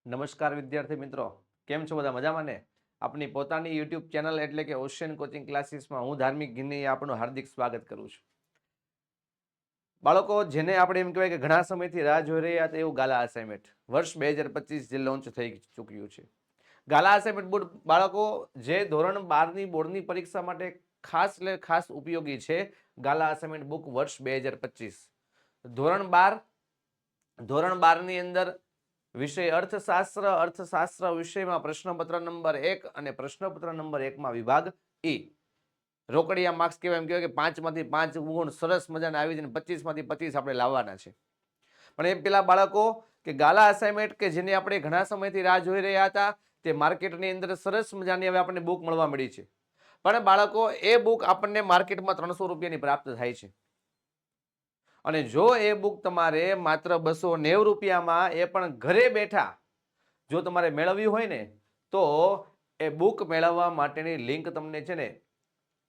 નમસ્કાર વિદ્યાર્થી મિત્રો, કેમ છો? બધા મજામાં ને? આપણી પોતાની યુટ્યુબ ચેનલ એટલે કે ઓશિયન કોચિંગ ક્લાસીસમાં હું ધાર્મિક ગિન્ની આપનું હાર્દિક સ્વાગત કરું છું. બાળકો, જેને આપણે એમ કહેવાય કે ઘણા સમયથી રાહ જોઈ રહ્યા હતા એવું ગાલા અસાઇનમેન્ટ વર્ષ 2025 જે લોન્ચ થઈ ચૂક્યું છે. ગાલા અસાઇનમેન્ટ બોર્ડ બાળકો જે ધોરણ 12ની બોર્ડની પરીક્ષા માટે ખાસ ઉપયોગી છે. ગાલા અસાઇનમેન્ટ બુક વર્ષ 2025 ધોરણ 12ની અંદર વિષય અર્થશાસ્ત્ર વિષયમાં પ્રશ્નપત્ર નંબર 1 અને પ્રશ્નપત્ર નંબર 1માં વિભાગ ઈ. રોકડિયા માર્ક્સ કેવા એમ કહેવાય કે 5માંથી 5 ગુણ સરસ મજાના આવી જાય, 25માંથી 25 આપણે લાવવાના છે. પણ એ પેલા બાળકો કે ગાલા અસાઇનમેન્ટ કે જેને આપણે ઘણા સમયથી રાહ જોઈ રહ્યા હતા, તે માર્કેટની અંદર સરસ મજાની હવે આપણને બુક મળવા મળી છે. પણ બાળકો, એ બુક આપણને માર્કેટમાં 300 રૂપિયાની પ્રાપ્ત થાય છે. અને જો એ બુક તમારે માત્ર 290 રૂપિયામાં એ પણ ઘરે બેઠા જો તમારે મેળવવી હોય ને, તો એ બુક મેળવવા માટેની લિંક તમને છે ને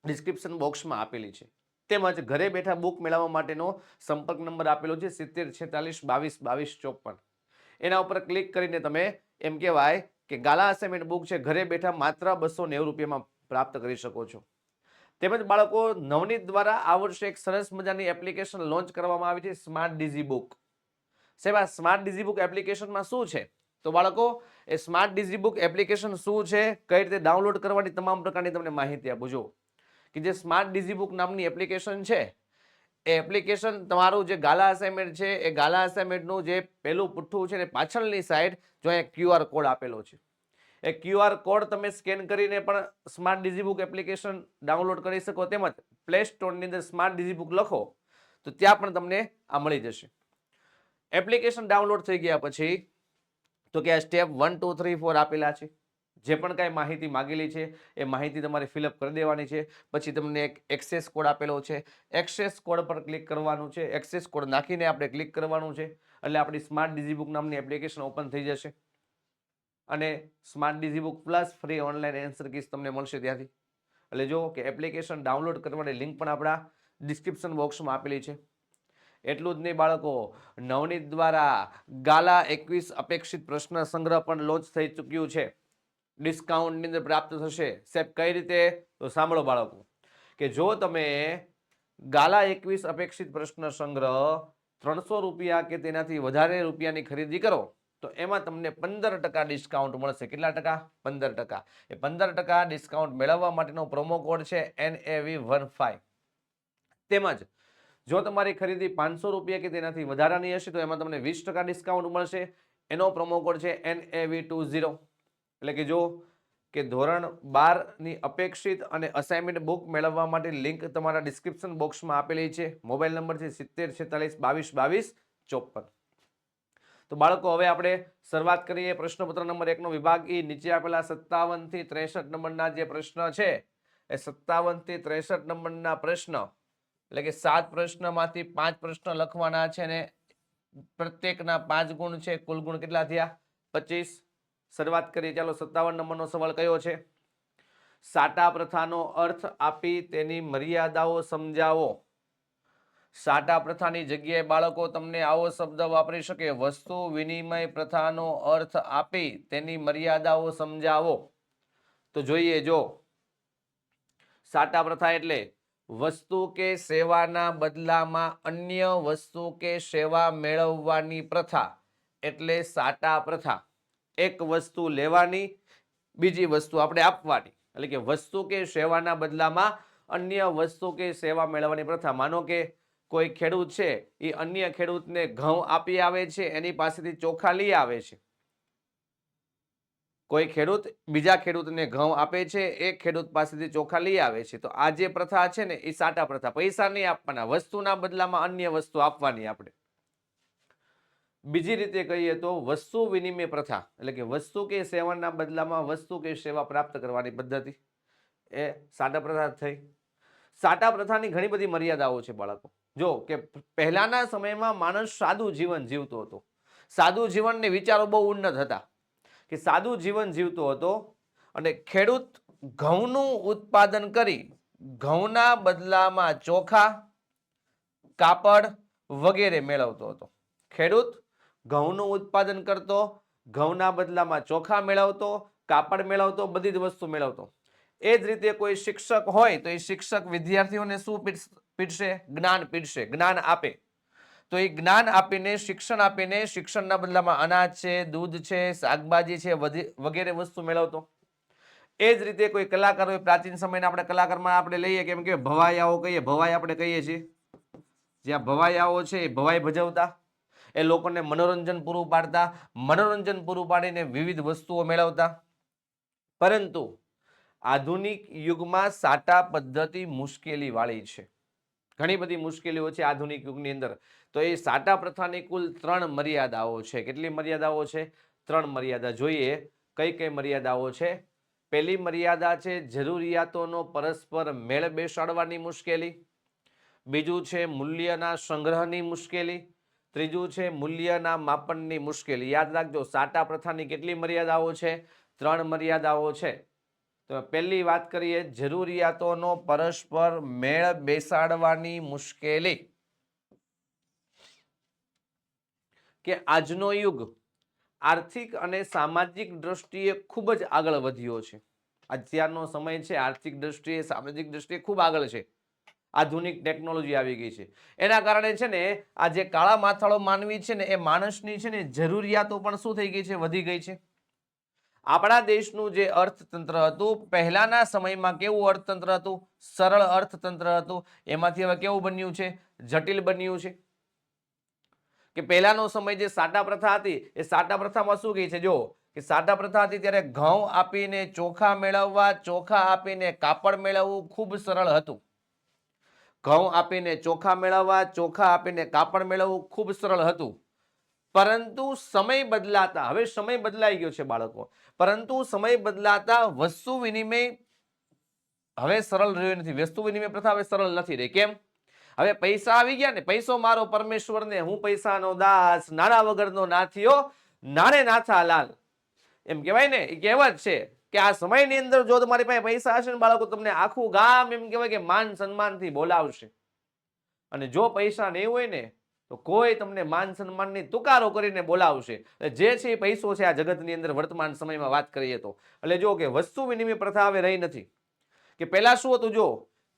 ડિસ્ક્રિપ્શન બોક્સમાં આપેલી છે. તેમજ ઘરે બેઠા બુક મેળવવા માટેનો સંપર્ક નંબર આપેલો છે 7046222254. એના ઉપર ક્લિક કરીને તમે એમ કહેવાય કે ગાલા અસાઇનમેન્ટ બુક છે ઘરે બેઠા માત્ર 290 રૂપિયામાં પ્રાપ્ત કરી શકો છો. તેમજ બાળકો, નવનીત દ્વારા આ વર્ષે એક સરસ મજાની એપ્લિકેશન લોન્ચ કરવામાં આવી છે, સ્માર્ટ ડીઝી બુક. સાહેબ, આ સ્માર્ટ ડીઝી બુક એપ્લિકેશનમાં શું છે? તો બાળકો, એ સ્માર્ટ ડીઝી બુક એપ્લિકેશન શું છે, કઈ રીતે ડાઉનલોડ કરવાની, તમામ પ્રકારની તમને માહિતી આપું છું. કે જે સ્માર્ટ ડીઝી બુક નામની એપ્લિકેશન છે, એ એપ્લિકેશન તમારું જે ગાલા અસાઇનમેન્ટ છે, એ ગાલા અસાઇનમેન્ટનું જે પહેલું પુઠ્ઠું છે ને પાછળની સાઈડ જો અહીંયા QR કોડ આપેલો છે, એ QR કોડ તમે સ્કેન કરીને પણ smart DZ book application download કરી શકો. તેમજ પ્લે સ્ટોરની અંદર સ્માર્ટ ડીઝી બુક લખો તો ત્યાં પણ તમને આ મળી જશે. એપ્લિકેશન ડાઉનલોડ થઈ ગયા પછી તો કે આ સ્ટેપ 1 2 3 4 આપેલા છે. જે પણ કાંઈ માહિતી માગેલી છે એ માહિતી તમારે ફિલઅપ કરી દેવાની છે. પછી તમને એક એક્સેસ કોડ આપેલો છે, એક્સેસ કોડ પર ક્લિક કરવાનું છે. એક્સેસ કોડ નાખીને આપણે ક્લિક કરવાનું છે એટલે આપણી સ્માર્ટ ડીઝી બુક નામની એપ્લિકેશન ઓપન થઈ જશે. અને smart DZ book plus free online answer keys તમને મળશે ત્યાંથી. એટલે જો કે એપ્લિકેશન ડાઉનલોડ કરવાની લિંક પણ આપણા ડિસ્ક્રિપ્શન બોક્સમાં આપેલી છે. એટલું જ નહીં બાળકો, નવનીત દ્વારા ગાલા 21 અપેક્ષિત પ્રશ્ન સંગ્રહ પણ લોન્ચ થઈ ચૂક્યું છે. ડિસ્કાઉન્ટની અંદર પ્રાપ્ત થશે. સાહેબ, કઈ રીતે? તો સાંભળો બાળકો, કે જો તમે ગાલા 21 અપેક્ષિત પ્રશ્ન સંગ્રહ 300 રૂપિયા કે તેનાથી વધારે રૂપિયાની ખરીદી કરો તો એમાં તમને 15% ડિસ્કાઉન્ટ મળશે. કેટલા ટકા? 15%. એ 15% ડિસ્કાઉન્ટ મેળવવા માટેનો પ્રોમો કોડ છે NAV15. તેમજ જો તમારી ખરીદી 500 રૂપિયા કે તેનાથી વધારાની હશે તો એમાં તમને 20% ડિસ્કાઉન્ટ મળશે. એનો પ્રોમો કોડ છે NAV20. એટલે કે જો કે ધોરણ 12ની અપેક્ષિત અને અસાઇનમેન્ટ બુક મેળવવા માટે લિંક તમારા ડિસ્ક્રિપ્શન બોક્સમાં આપેલી છે. મોબાઈલ નંબર છે 7046222254. તો બાળકો, હવે આપણે શરૂઆત કરીએ. પ્રશ્નપત્ર નંબર 1નો વિભાગ ઈ. નીચે આપેલા 57 થી 63 નંબરના જે પ્રશ્ન છે, એ 57 થી 63 નંબરના પ્રશ્ન એટલે કે 7 પ્રશ્નમાંથી 5 પ્રશ્ન લખવાના છે ને પ્રત્યેકના 5 ગુણ છે. કુલ ગુણ કેટલા થયા? 25. શરૂઆત કરીએ. ચાલો, 57 નંબરનો સવાલ કયો છે? સાટા પ્રથાનો અર્થ આપી તેની મર્યાદાઓ સમજાવો. સાટા પ્રથાની જગ્યાએ બાળકો તમને આવો શબ્દ વાપરી શકે, વસ્તુ વિનિમય પ્રથાનો અર્થ આપી તેની મર્યાદાઓ સમજાવો. તો જોઈએ, જો સાટા પ્રથા એટલે વસ્તુ કે સેવાના બદલામાં અન્ય વસ્તુ કે સેવા મેળવવાની પ્રથા એટલે સાટા પ્રથા. એક વસ્તુ લેવાની, બીજી વસ્તુ આપણે આપવાની. એટલે કે વસ્તુ કે સેવાના બદલામાં અન્ય વસ્તુ કે સેવા મેળવવાની પ્રથા. માનો કે કોઈ ખેડૂત છે, એ અન્ય ખેડૂતને ઘઉં આપી આવે છે, એની પાસેથી ચોખા લઈ આવે છે. કોઈ ખેડૂત બીજા ખેડૂતને ઘઉં આપે છે, એક ખેડૂત પાસેથી ચોખા લઈ આવે છે. તો આ જે પ્રથા છે ને, એ સાટા પ્રથા. પૈસા નહીં આપવાના, વસ્તુના બદલામાં અન્ય વસ્તુ આપવાની આપણે. બીજી રીતે કહીએ તો વસ્તુ વિનિમય પ્રથા એટલે કે વસ્તુ કે સેવાના બદલામાં વસ્તુ કે સેવા પ્રાપ્ત કરવાની પદ્ધતિ, એ સાટા પ્રથા થઈ. સાટા પ્રથાની ઘણી બધી મર્યાદાઓ છે બાળકો. જો કે પહેલાના સમયમાં માણસ સાદું જીવન જીવતો હતો. સાદું જીવનને વિચારો બહુ ઉન્નત હતા. કે સાદું જીવન જીવતો હતો અને ખેડૂત ઘઉંનું ઉત્પાદન કરી ઘઉંના બદલામાં ચોખા, કાપડ વગેરે મેળવતો હતો. ખેડૂત ઘઉંનું ઉત્પાદન કરતો, ઘઉંના બદલામાં ચોખા મેળવતો, કાપડ મેળવતો, બધી જ વસ્તુ મેળવતો. એ જ રીતે કોઈ શિક્ષક હોય તો એ શિક્ષક વિદ્યાર્થીઓને શું પીરસે? જ્ઞાન પીરસે, જ્ઞાન આપે. તો એ જ્ઞાન આપીને, શિક્ષણ આપીને, શિક્ષણના બદલામાં અનાજ છે, દૂધ છે, શાકભાજી છે, વગેરે વસ્તુ મેળવતો. એ જ રીતે કોઈ કલાકાર હોય, પ્રાચીન સમયના આપણે કલાકારમાં આપણે લઈએ કેમ કે ભવાઈયાઓ કહીએ, ભવાઈ આપણે કહીએ છીએ, જ્યાં ભવાઈયાઓ છે એ ભવાઈ ભજવતા, એ લોકોને મનોરંજન પૂરું પાડતા, મનોરંજન પૂરું પાડીને વિવિધ વસ્તુઓ મેળવતા. પરંતુ આધુનિક યુગમાં સાટા પદ્ધતિ મુશ્કેલી વાળી છે. ઘણી બધી મુશ્કેલીઓ છે આધુનિક યુગની અંદર. તો એ સાટા પ્રથાની કુલ 3 મર્યાદાઓ છે. કેટલી મર્યાદાઓ છે? 3 મર્યાદા. જોઈએ કઈ કઈ મર્યાદાઓ છે. પહેલી મર્યાદા છે જરૂરિયાતોનો પરસ્પર મેળ બેસાડવાની મુશ્કેલી. બીજું છે મૂલ્યના સંગ્રહની મુશ્કેલી. ત્રીજું છે મૂલ્યના માપનની મુશ્કેલી. યાદ રાખજો, સાટા પ્રથાની કેટલી મર્યાદાઓ છે? 3 મર્યાદાઓ છે. તો પહેલી વાત કરીએ, જરૂરિયાતોનો પરસ્પર મેળ બેસાડવાની મુશ્કેલી. કે આજનો યુગ આર્થિક અને સામાજિક દ્રષ્ટિએ ખૂબ જ આગળ વધ્યો છે. અત્યારનો સમય છે આર્થિક દ્રષ્ટિએ, સામાજિક દ્રષ્ટિએ ખૂબ આગળ છે. આધુનિક ટેકનોલોજી આવી ગઈ છે. એના કારણે છે ને આ જે કાળા માથાળો માનવી છે ને એ માણસની છે ને જરૂરિયાતો પણ શું થઈ ગઈ છે? વધી ગઈ છે. આપણા દેશનું જે અર્થતંત્ર હતું પહેલાના સમયમાં કેવું અર્થતંત્ર હતું? સરળ અર્થતંત્ર હતું. એમાંથી હવે કેવું બન્યું છે? જટિલ બન્યું છે. કે પહેલાનો સમય જે સાટા પ્રથા હતી એ સાટા પ્રથામાં શું કહે છે? જો કે સાટા પ્રથા હતી ત્યારે ઘઉં આપીને ચોખા મેળવવા, ચોખા આપીને કાપડ મેળવવું ખૂબ સરળ હતું. ઘઉં આપીને ચોખા મેળવવા, ચોખા આપીને કાપડ મેળવવું ખૂબ સરળ હતું. પરંતુ સમય બદલાતા, હવે સમય બદલાઈ ગયો છે બાળકો, પરંતુ સમય બદલાતા વસ્તુ વિનિમય હવે સરળ રહ્યો નથી. વસ્તુ વિનિમય પ્રથા હવે સરળ નથી રહી. કેમ? હવે પૈસા આવી ગયા ને, પૈસો મારો પરમેશ્વર ને હું પૈસાનો દાસ, નાણા વગરનો નાથિયો, નાણે નાથા લાલ. એમ કહેવાય ને, એ કહેવત છે કે આ સમયની અંદર જો તમારી પાસે પૈસા હશે ને બાળકો, તમને આખું ગામ એમ કહેવાય કે માન સન્માનથી બોલાવશે. અને જો પૈસા નહીં હોય ને તો કોઈ તમને માન સન્માનની તુકારો કરીને બોલાવશે. જે છે એ પૈસો છે આ જગતની અંદર વર્તમાન સમયમાં વાત કરીએ તો. એટલે જો કે વસ્તુ વિનિમય પ્રથા હવે રહી નથી. કે પહેલા શું હતું? જો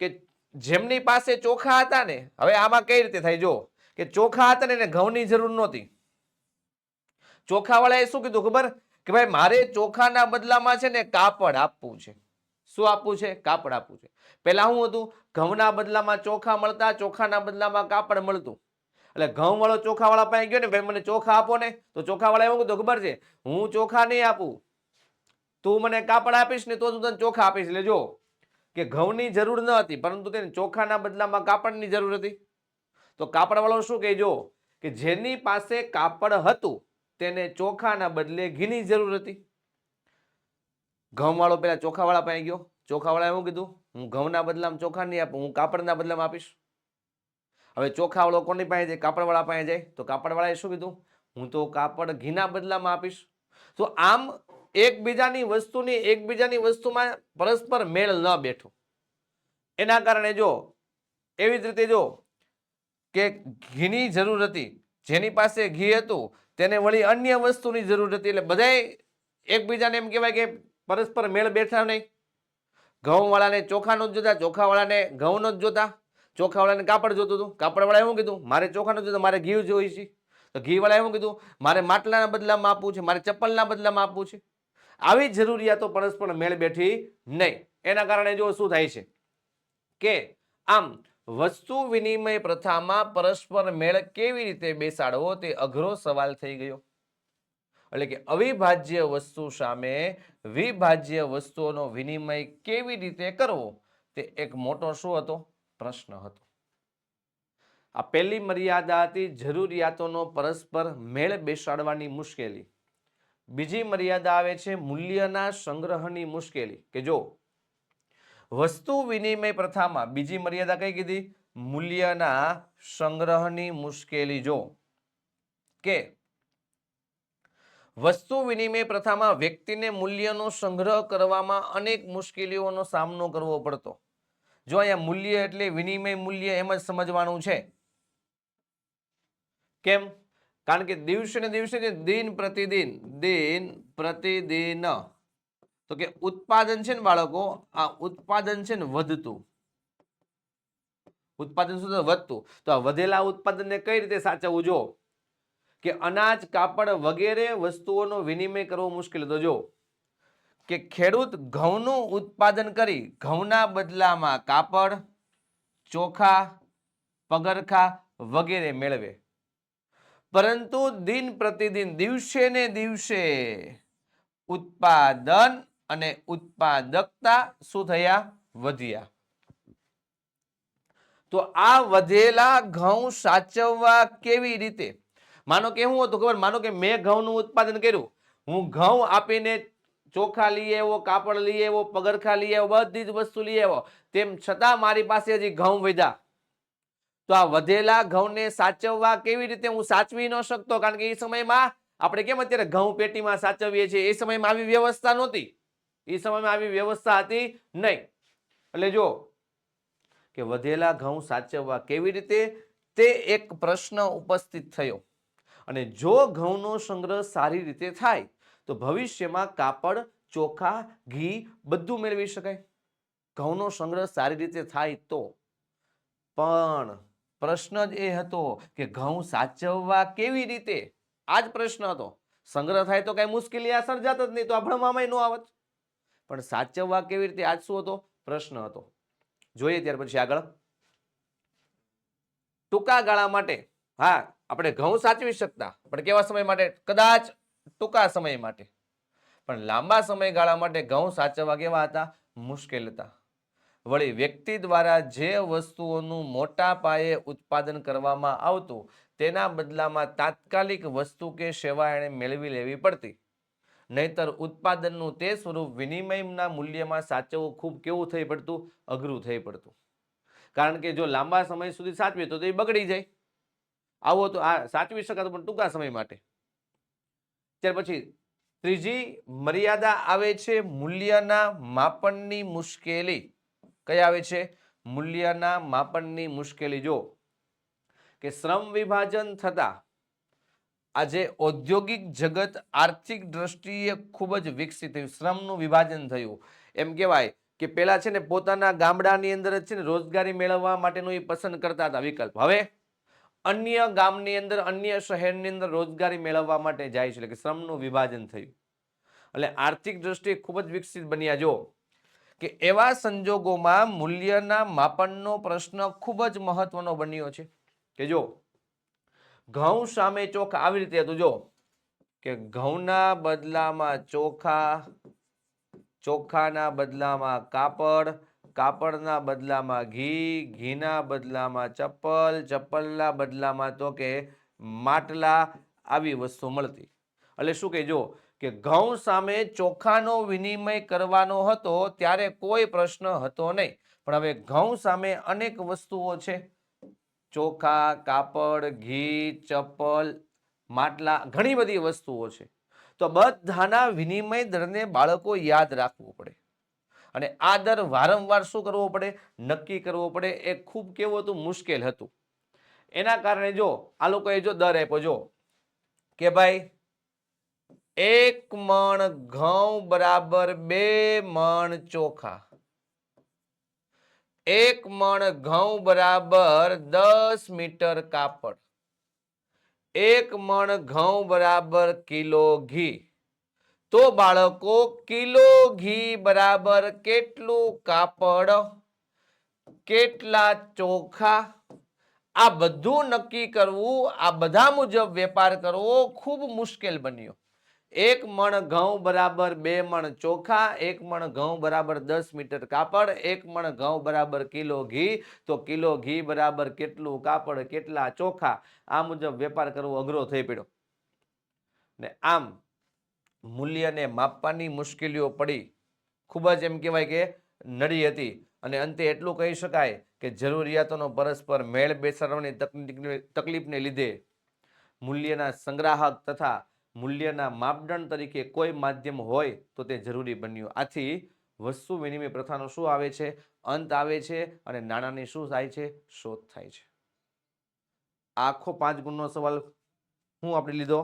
કે જેમની પાસે ચોખા હતા ને, હવે આમાં કઈ રીતે થાય? જો કે ચોખા હતા ને એને ઘઉંની જરૂર નહોતી. ચોખાવાળાએ શું કીધું ખબર? કે ભાઈ મારે ચોખાના બદલામાં છે ને કાપડ આપવું છે. શું આપવું છે? કાપડ આપવું છે. પહેલા શું હતું? ઘઉંના બદલામાં ચોખા મળતા, ચોખાના બદલામાં કાપડ મળતું. એટલે ઘઉં વાળો ચોખા વાળા પાસે ગયો ને, ભાઈ મને ચોખા આપો ને, તો ચોખા વાળા એવું કીધું ખબર છે? હું ચોખા નહીં આપું, તું મને કાપડ આપીશ ને તો તું તને ચોખા આપીશ. એટલે જો કે ઘઉંની જરૂર ન હતી પરંતુ તેને ચોખાના બદલામાં કાપડની જરૂર હતી. તો કાપડ વાળો શું કહે? જો કે જેની પાસે કાપડ હતું તેને ચોખાના બદલે ઘીની જરૂર હતી. ઘઉં વાળો પેલા ચોખા વાળા પાસે ગયો, ચોખા વાળા એવું કીધું હું ઘઉંના બદલામાં ચોખા નહીં આપું, હું કાપડના બદલામાં આપીશ. હવે ચોખા વાળો કોની પાસે જાય? કાપડ વાળા પાસે જાય. તો કાપડ વાળાએ શું કીધું? હું તો કાપડ ઘીના બદલામાં આપીશ. તો આમ એકબીજાની વસ્તુમાં પરસ્પર મેળ ન બેઠો. એના કારણે જો એવી જ રીતે જો કે ઘીની જરૂર હતી, જેની પાસે ઘી હતું તેને વળી અન્ય વસ્તુની જરૂર હતી. એટલે બધાય એકબીજાને એમ કહેવાય કે પરસ્પર મેળ બેઠા નહીં. ઘઉં વાળાને ચોખાનો જ જોતા, ચોખા વાળાને ઘઉંનો જ જોતા, ચોખા વાળાને કાપડ જોતું હતું. કાપડ વાળા એવું કીધું મારે ચોખાનો જોતું, મારે ઘી જોઈ છે. તો ઘી વાળા એવું કીધું મારે માટલાના બદલામાં આપવું છે, મારે ચપ્પલના બદલામાં આપવું છે. આવી જરૂરિયાતો પરસ્પર મેળ બેઠી નહીં. એના કારણે જો શું થાય છે કે આમ વસ્તુ વિનિમય પ્રથામાં પરસ્પર મેળ કેવી રીતે બેસાડવો તે અઘરો સવાલ થઈ ગયો. એટલે કે અવિભાજ્ય વસ્તુ સામે વિભાજ્ય વસ્તુઓનો વિનિમય કેવી રીતે કરવો તે એક મોટો શું હતો? પ્રશ્ન હતો. આ પહેલી મર્યાદા હતી જરૂરિયાતોનો પરસ્પર મેળ બેસાડવાની મુશ્કેલી. બીજી મર્યાદા આવે છે મૂલ્યના સંગ્રહની મુશ્કેલી. કે જો વસ્તુ વિનિમય પ્રથામાં બીજી મર્યાદા કઈ કીધી? મૂલ્યના સંગ્રહની મુશ્કેલી. જો કે વસ્તુ વિનિમય પ્રથામાં વ્યક્તિને મૂલ્યનો સંગ્રહ કરવામાં અનેક મુશ્કેલીઓનો સામનો કરવો પડતો. જો અહીંયા મૂલ્ય એટલે વિનિમય મૂલ્ય એમ જ સમજવાનું છે. કેમ? કારણ કે દિવસે ને દિવસે દિન પ્રતિદિન તો કે ઉત્પાદન છે ને બાળકો, આ ઉત્પાદન છે ને વધતું, ઉત્પાદન શું વધતું, તો આ વધેલા ઉત્પાદનને કઈ રીતે સાચવવું? જો કે અનાજ, કાપડ વગેરે વસ્તુઓનો વિનિમય કરવો મુશ્કેલ હતો. જો કે ખેડૂત ઘઉંનું ઉત્પાદન કરી ઘઉંના બદલામાં કાપડ, ચોખા, પગરખા વગેરે મેળવે, પરંતુ દિન પ્રતિદિન દિવસે ને દિવસે ઉત્પાદન અને ઉત્પાદકતા શું થયા? વધ્યા. તો આ વધેલા ઘઉં સાચવવા કેવી રીતે? માનો કે શું હતું ખબર? માનો કે મેં ઘઉંનું ઉત્પાદન કર્યું, હું ઘઉં આપીને ચોખા લઈ આવ્યો, કાપડ લઈ આવ્યો, પગરખા લઈ આવ્યો, બધી જ વસ્તુ લઈ આવ્યો, તેમ છતાં મારી પાસે હજી ઘઉં વધ્યા. તો આ વધેલા ઘઉંને સાચવવા કેવી રીતે? હું સાચવી ન શકતો, કારણ કે એ સમયમાં આપણે કેમ અત્યારે ઘઉં પેટીમાં સાચવીએ છીએ, એ સમયમાં આવી વ્યવસ્થા નહોતી, એ સમયમાં આવી વ્યવસ્થા હતી નહીં. એટલે જો કે વધેલા ઘઉં સાચવવા કેવી રીતે, તે એક પ્રશ્ન ઉપસ્થિત થયો. અને જો ઘઉંનો સંગ્રહ સારી રીતે થાય તો ભવિષ્યમાં કાપડ, ચોખા, ઘી બધું મેળવી શકાય. ઘઉંનો સંગ્રહ સારી રીતે થાય તો. પણ પ્રશ્ન જ એ હતો કે ઘઉં સાચવવા કેવી રીતે? આ જ પ્રશ્ન હતો. સંગ્રહ થાય તો કઈ મુશ્કેલી આ સર્જાત જ નહીં, તો આ ભણવામાં ન આવત. પણ સાચવવા કેવી રીતે, આજ શું હતો? પ્રશ્ન હતો. જોઈએ ત્યાર પછી આગળ. ટૂંકા ગાળા માટે હા આપણે ઘઉં સાચવી શકતા, પણ કેવા સમય માટે? કદાચ ટૂંકા સમય માટે. પણ લાંબા સમયગાળા માટે ઘઉં સાચવવા કેવા હતા? મુશ્કેલ હતા. વળી વ્યક્તિ દ્વારા જે વસ્તુઓનું મોટા પાયે ઉત્પાદન કરવામાં આવતું, તેના બદલામાં તાત્કાલિક વસ્તુ કે સેવા એને મેળવી લેવી પડતી. નહીતર ઉત્પાદનનું તે સ્વરૂપ વિનિમયના મૂલ્યમાં સાચવવું ખૂબ કેવું થઈ પડતું? અઘરું થઈ પડતું. કારણ કે જો લાંબા સમય સુધી સાચવીએ તો એ બગડી જાય. આવો તો આ સાચવી શકાતું, પણ ટૂંકા સમય માટે. ત્યાર પછી ત્રીજી મર્યાદા આવે છે મૂલ્યના માપનની મુશ્કેલી. કઈ આવે છે? મૂલ્યના માપનની મુશ્કેલી. જો કે શ્રમ વિભાજન થતા આજે ઔદ્યોગિક જગત આર્થિક દ્રષ્ટિએ ખૂબ જ વિકસિત થયું, શ્રમનું વિભાજન થયું. એમ કહેવાય કે પેલા છે ને પોતાના ગામડાની અંદર જ છે ને રોજગારી મેળવવા માટેનું એ પસંદ કરતા હતા વિકલ્પ. હવે અન્ય ગામની અંદર, અન્ય શહેરની અંદર રોજગારી મેળવવા માટે જાય છે, એટલે કે શ્રમનું વિભાજન થયું. એટલે આર્થિક દ્રષ્ટિએ ખૂબ જ વિકસિત બન્યા. જો કે એવા સંજોગોમાં મૂલ્યના માપનનો પ્રશ્ન ખૂબ જ મહત્વનો બન્યો છે. કે જો ઘઉં સામે ચોખા આવી રીતે હતું. જો કે ઘઉંના બદલામાં ચોખા, ચોખાના બદલામાં કાપડ, કાપડના બદલામાં ઘી, ઘીના બદલામાં ચપ્પલ, ચપ્પલના બદલામાં તો કે માટલા, આવી વસ્તુ મળતી. એટલે શું કે જો કે ઘઉં સામે ચોખાનો વિનિમય કરવાનો હતો ત્યારે કોઈ પ્રશ્ન હતો નહીં. પણ હવે ઘઉં સામે અનેક વસ્તુઓ છે, ચોખા, કાપડ, ઘી, ચપ્પલ, માટલા, ઘણી બધી વસ્તુઓ છે. તો બધાના વિનિમય દરને બાળકો યાદ રાખવું પડે. અને આ દર વારંવાર શું કરવો પડે? નક્કી કરવો પડે. એ ખૂબ કેવું હતું? મુશ્કેલ હતું. એના કારણે જો આ લોકોએ જો દર આપ્યો, જો કે ભાઈ 1 મણ ઘઉં બરાબર 2 મણ ચોખા, 1 મણ ઘઉં બરાબર 10 મીટર કાપડ, 1 મણ ઘઉં બરાબર કિલો ઘી. તો બાળકો કિલો ઘી બરાબર કેટલું કાપડ, કેટલા ચોખા, આ બધું નક્કી કરવું, આ બધા મુજબ વેપાર કરવો ખૂબ મુશ્કેલ બન્યો. 1 મણ ઘઉં બરાબર 2 મણ ચોખા, 1 મણ ઘઉં બરાબર 10 મીટર કાપડ, 1 મણ ઘઉં બરાબર કિલો ઘી. તો કિલો ઘી બરાબર કેટલું કાપડ, કેટલા ચોખા, આ મુજબ વેપાર કરવો અઘરો થઈ પડ્યો. ને આમ મૂલ્યને માપવાની મુશ્કેલીઓ પડી, ખૂબ જ એમ કહેવાય કે નડી હતી. અને અંતે એટલું કહી શકાય કે જરૂરિયાતોનો પરસ્પર મેળ બેસાડવાની તકલીફને લીધે મૂલ્યના સંગ્રાહક તથા મૂલ્યના માપદંડ તરીકે કોઈ માધ્યમ હોય તો તે જરૂરી બન્યું. આથી વસ્તુ વિનિમય પ્રથાનો શું આવે છે? અંત આવે છે. અને નાણાંની શું થાય છે? શોધ થાય છે. આખો 5 ગુણનો સવાલ હું આપણે લીધો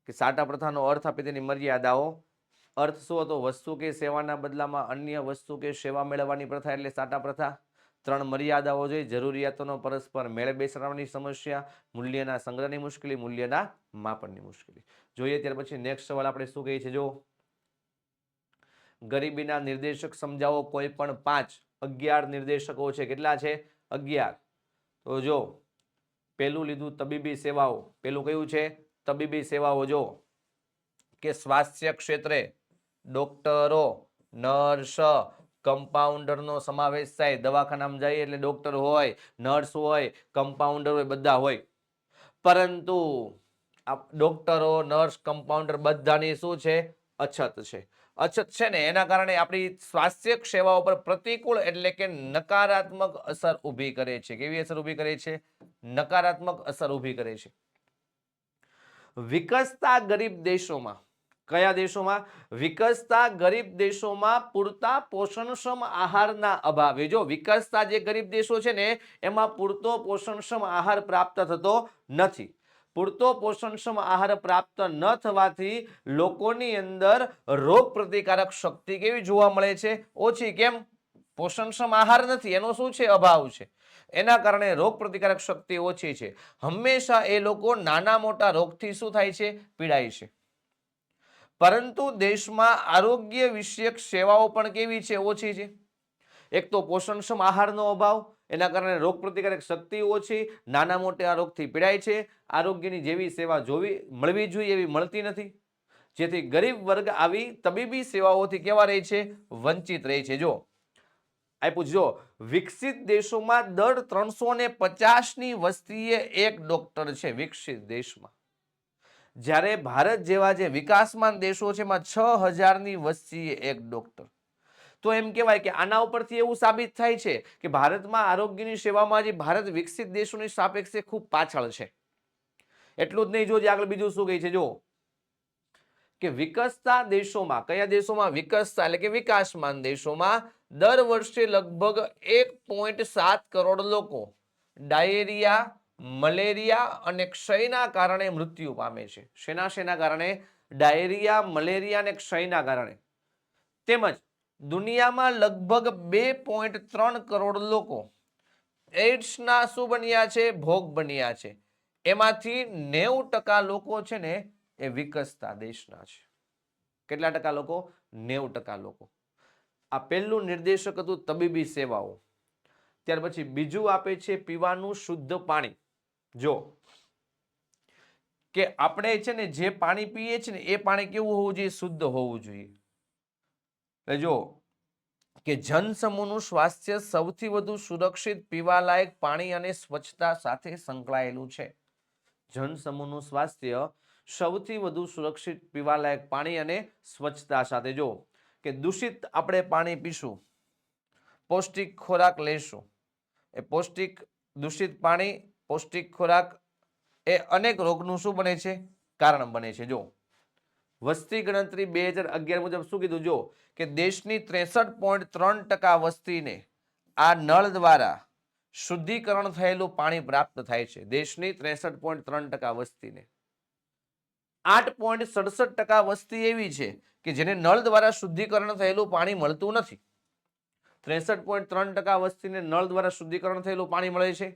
કે સાટા પ્રથાનો અર્થ આપે તેની મર્યાદાઓ. અર્થ શું હતો? વસ્તુ કે સેવાના બદલામાં અન્ય વસ્તુ કે સેવા મેળવવાની પ્રથા એટલે સાટા પ્રથા. 3 મર્યાદાઓ જોઈ. જરૂરિયાતોનો પરસ્પર મેળ બેસાડવાની સમસ્યા, મૂલ્યના સંગ્રહની મુશ્કેલી, મૂલ્યના માપનની મુશ્કેલી. જોઈએ ત્યાર પછી નેક્સ્ટ સવાલ આપણે શું કહે છે જો, ગરીબીના નિર્દેશક સમજાવો. કોઈ પણ 11 નિર્દેશકો છે. કેટલા છે? 11. તો જો પેલું લીધું તબીબી સેવાઓ. પેલું કયું છે? તબીબી સેવાઓ. જો કે સ્વાસ્થ્ય ક્ષેત્રે ડોક્ટરો, નર્સ, કમ્પાઉન્ડરનો સમાવેશ થાય. દવાખાનામાં જઈએ એટલે ડોક્ટર હોય, નર્સ હોય, કમ્પાઉન્ડર હોય, બધા હોય. પરંતુ આ ડોક્ટરો, નર્સ, કમ્પાઉન્ડર બધાની શું છે? અછત છે. અછત છે ને એના કારણે આપણી સ્વાસ્થ્ય સેવાઓ પર પ્રતિકૂળ એટલે કે નકારાત્મક અસર ઊભી કરે છે. કેવી અસર ઊભી કરે છે? નકારાત્મક અસર ઊભી કરે છે. વિકસતા ગરીબ દેશોમાં, કયા દેશોમાં? વિકસતા ગરીબ દેશોમાં પૂરતા પોષણક્ષમ આહારના અભાવે. જો વિકસતા જે ગરીબ દેશો છે ને એમાં પૂરતો પોષણક્ષમ આહાર પ્રાપ્ત થતો નથી. પૂરતો પોષણક્ષમ આહાર પ્રાપ્ત ન થવાથી લોકોની અંદર રોગ પ્રતિકારક શક્તિ કેવી જોવા મળે છે? ઓછી. કેમ? પોષણક્ષમ આહાર નથી, એનો શું છે? અભાવ છે. એના કારણે રોગ પ્રતિકારક શક્તિ ઓછી છે. હંમેશા એ લોકો નાના મોટા રોગથી શું થાય છે? પીડાય છે. પરંતુ દેશમાં આરોગ્ય વિષયક સેવાઓ પણ કેવી છે? ઓછી છે. એક તો પોષણક્ષમ આહારનો અભાવ, એના કારણે રોગ પ્રતિકારક શક્તિ ઓછી, નાના મોટા રોગથી પીડાય છે. આરોગ્યની જેવી સેવા મળવી જોઈએ એવી મળતી નથી. જેથી ગરીબ વર્ગ આવી તબીબી સેવાઓથી કેવા રહે છે? વંચિત રહે છે. જો આપ્યું જો, વિકસિત દેશોમાં દર 350ની વસ્તીએ એક ડોક્ટર છે. વિકસિત દેશમાં. જ્યારે ભારત જેવા જે વિકાસમાન દેશો છે એમાં 6000ની વસ્તીએ એક ડોક્ટર. તો એમ કહેવાય કે આના ઉપરથી એવું સાબિત થાય છે કે ભારતમાં આરોગ્યની સેવામાં જે ભારત વિકસિત દેશોની સાપેક્ષે ખૂબ પાછળ છે. એટલું જ નહીં, જો આગળ બીજું શું કહે છે જો, કે વિકસતા દેશોમાં, કયા દેશોમાં? વિકસતા એટલે કે વિકાસમાન દેશોમાં દર વર્ષે લગભગ 1.7 કરોડ લોકો ડાયેરિયા, મલેરિયા અને ક્ષયના કારણે મૃત્યુ પામે છે. શેના કારણે? ડાયેરિયા, મલેરિયા અને ક્ષયના કારણે. તેમજ દુનિયામાં લગભગ 2.3 કરોડ લોકો એઇડ્સના શું બન્યા છે? ભોગ બન્યા છે. એમાંથી 90% લોકો છે ને એ વિકસતા દેશના છે. કેટલા ટકા લોકો? 90% લોકો. આ પહેલું નિર્દેશક હતું તબીબી સેવાઓ. ત્યાર પછી બીજું આપે છે પીવાનું શુદ્ધ પાણી. જો કે આપણે છે ને જે પાણી પીએ છીએ ને એ પાણી કેવું હોવું જોઈએ? શુદ્ધ હોવું જોઈએ. જો કે જનસમૂહનું સ્વાસ્થ્ય સૌથી વધુ સુરક્ષિત પીવાલાયક પાણી અને સ્વચ્છતા સાથે સંકળાયેલું છે. જનસમૂહનું સ્વાસ્થ્ય સૌથી વધુ સુરક્ષિત પીવાલાયક પાણી અને સ્વચ્છતા સાથે. જો કે દૂષિત આપણે પાણી પીશું, પૌષ્ટિક ખોરાક લેશું, એ પૌષ્ટિક દૂષિત પાણી, પૌષ્ટિક ખોરાક એ અનેક રોગનું શું બને છે? કારણ બને છે. જો વસ્તી ગણતરી 2011 મુજબ શું કીધું? જો કે દેશની 63.3% વસ્તીને આ નળ દ્વારા શુદ્ધિકરણ થયેલું પાણી પ્રાપ્ત થાય છે. દેશની 63.3% વસ્તીને. 8.67% વસ્તી એવી છે કે જેને નળ દ્વારા શુદ્ધિકરણ થયેલું પાણી મળતું નથી. 63.3% વસ્તીને નળ દ્વારા શુદ્ધિકરણ થયેલું પાણી મળે છે.